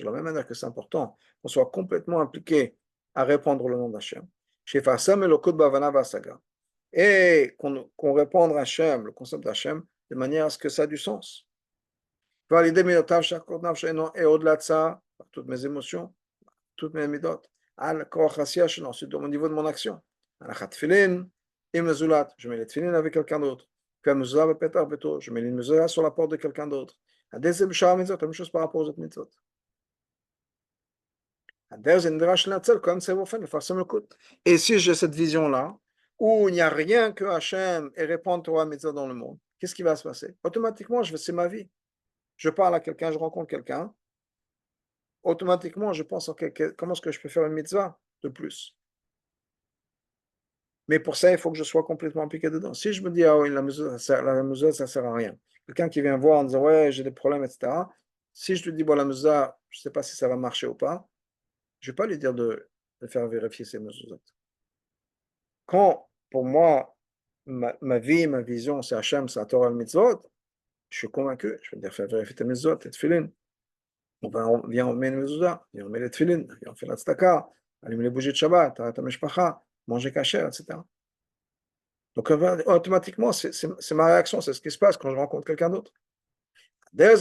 la même manière que c'est important qu'on soit complètement impliqué à répandre le nom d'Hachem. Et qu'on réponde à Hachem, le concept d'Hachem, de manière à ce que ça a du sens. Et au-delà de ça, par toutes mes émotions, toutes mes midot, ensuite au niveau de mon action. Je mets les tefilin avec quelqu'un d'autre. Je mets les mezuzah sur la porte de quelqu'un d'autre. La même chose par rapport aux autres mitzvot. Et si j'ai cette vision-là, où il n'y a rien que Hachem et répondre Torah mitzvot dans le monde, qu'est-ce qui va se passer? Automatiquement, c'est ma vie. Je parle à quelqu'un, je rencontre quelqu'un, automatiquement, je pense comment est-ce que je peux faire une mitzvah de plus. Mais pour ça, il faut que je sois complètement impliqué dedans. Si je me dis, ah oui, la mesure, ça ne sert à rien. Quelqu'un qui vient voir en disant, ouais, j'ai des problèmes, etc. Si je lui dis, bon, la mesure, je ne sais pas si ça va marcher ou pas, je ne vais pas lui dire de faire vérifier ses mesures. Quand, pour moi, ma vie, ma vision, c'est Hachem, c'est la Torah, le mitzvot, je suis convaincu, je vais dire, faire vérifier tes mitzvot, tes tefilin. Viens, on met une mezuzah, viens, on met les tefilin, viens, on fait la tzedaka, allume les bougies de Shabbat, ta mishpacha, manger kasher, etc. Donc, automatiquement, c'est ma réaction, c'est ce qui se passe quand je rencontre quelqu'un d'autre. Et la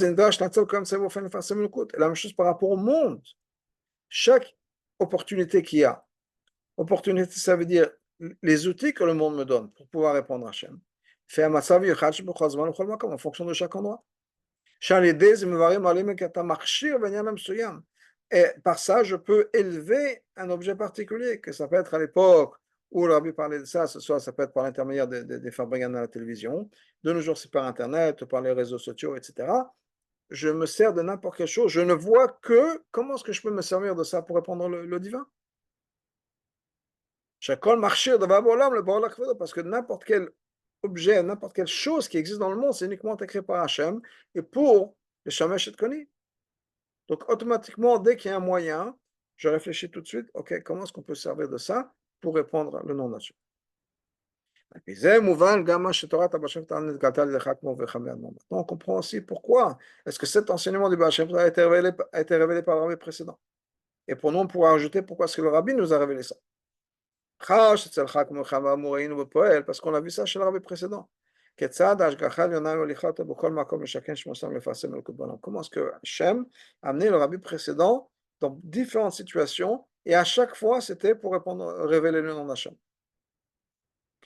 même chose par rapport au monde. Chaque opportunité qu'il y a, opportunité, ça veut dire les outils que le monde me donne pour pouvoir répondre à Hachem. En fonction de chaque endroit. Et par ça, je peux élever un objet particulier, que ça peut être à l'époque où le rabbi parlait de ça, ce soir, ça peut être par l'intermédiaire des fabricants à la télévision. De nos jours, c'est par Internet, par les réseaux sociaux, etc. Je me sers de n'importe quelle chose. Je ne vois que comment est-ce que je peux me servir de ça pour répondre le divin. Chacun marchir devant le parce que n'importe quel objet, n'importe quelle chose qui existe dans le monde, c'est uniquement écrit par Hachem et pour le Shamesh et Koni. Donc, automatiquement, dès qu'il y a un moyen, je réfléchis tout de suite, ok, comment est-ce qu'on peut servir de ça pour répondre le nom d'Hachem. Maintenant, on comprend aussi pourquoi est-ce que cet enseignement du Baal Shem Tov a été révélé par le rabbi précédent. Et pour nous, on pourra ajouter pourquoi est-ce que le rabbi nous a révélé ça. Parce qu'on a vu ça chez le rabbi précédent. Comment est-ce que Hachem a amené le rabbi précédent dans différentes situations et à chaque fois c'était pour révéler le nom d'Hachem.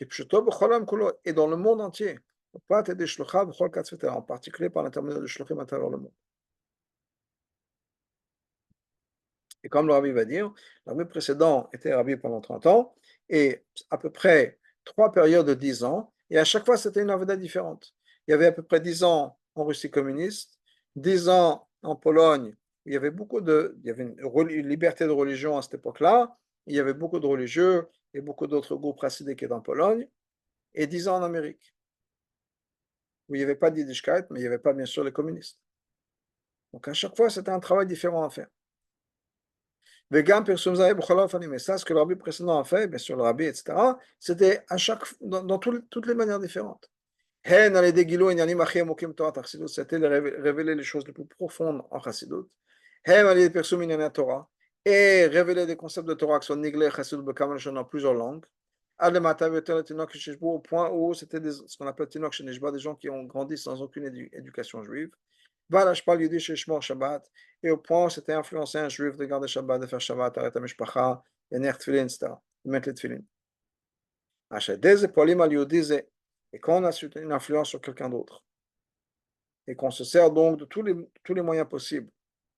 Et dans le monde entier, en particulier par l'intermédiaire de shluchim à travers le monde. Et comme le rabbi va dire, le rabbi précédent était rabbi pendant 30 ans, et à peu près 3 périodes de 10 ans, et à chaque fois c'était une avoda différente. Il y avait à peu près 10 ans en Russie communiste, 10 ans en Pologne. Il y avait une liberté de religion à cette époque-là. Il y avait beaucoup de religieux et beaucoup d'autres groupes racidiques en Pologne. Et 10 ans en Amérique, où il n'y avait pas de Yiddishkeit, mais il n'y avait pas bien sûr les communistes. Donc à chaque fois, c'était un travail différent à faire. Mais ça, ce que le rabbi précédent a fait, bien sûr le rabbi, etc., c'était dans toutes les manières différentes. C'était de révéler les choses les plus profondes en Chassidut. Et révéler des concepts de Torah qui sont niglés en plusieurs langues. Au point où c'était ce qu'on appelle Tinok Shenishba, des gens qui ont grandi sans aucune éducation juive. Et au point où c'était influencé un juif de garder Shabbat, de faire Shabbat, arrêter Mishpacha, Ner Tfilin, etc. De mettre les Tfilin. Et quand on a une influence sur quelqu'un d'autre, et qu'on se sert donc de tous les moyens possibles,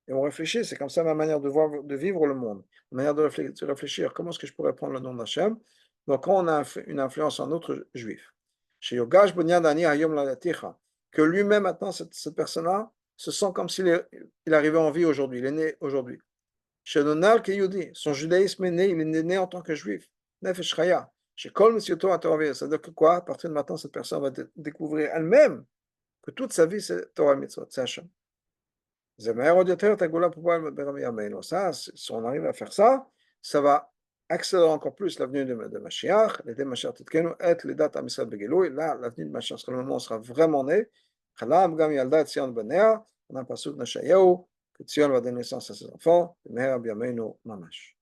et on réfléchit, c'est comme ça ma manière de vivre le monde, ma manière de réfléchir, comment est-ce que je pourrais prendre le nom d'Hachem. Donc quand on a une influence en autre juif, chez Yogash Bunyan Dani Hayom Ladaticha, que lui-même maintenant, cette personne-là, se sent comme s'il arrivait en vie aujourd'hui, il est né aujourd'hui. Chez Donald Kiyudi, son judaïsme est né, il est né en tant que juif. Nefesh Chaya. Chez Kol Monsieur Torah Torah, c'est-à-dire que quoi, à partir de maintenant, cette personne va découvrir elle-même que toute sa vie, c'est Torah Mitzvot, c'est Hachem. Ça, si on arrive à faire ça, ça va accélérer encore plus l'avenue de Mashiach. Là, l'avenue de Mashiach sera le moment où on sera vraiment né. On a un passage de Nashayahu, que Tzion va donner naissance à ses enfants. Mamash.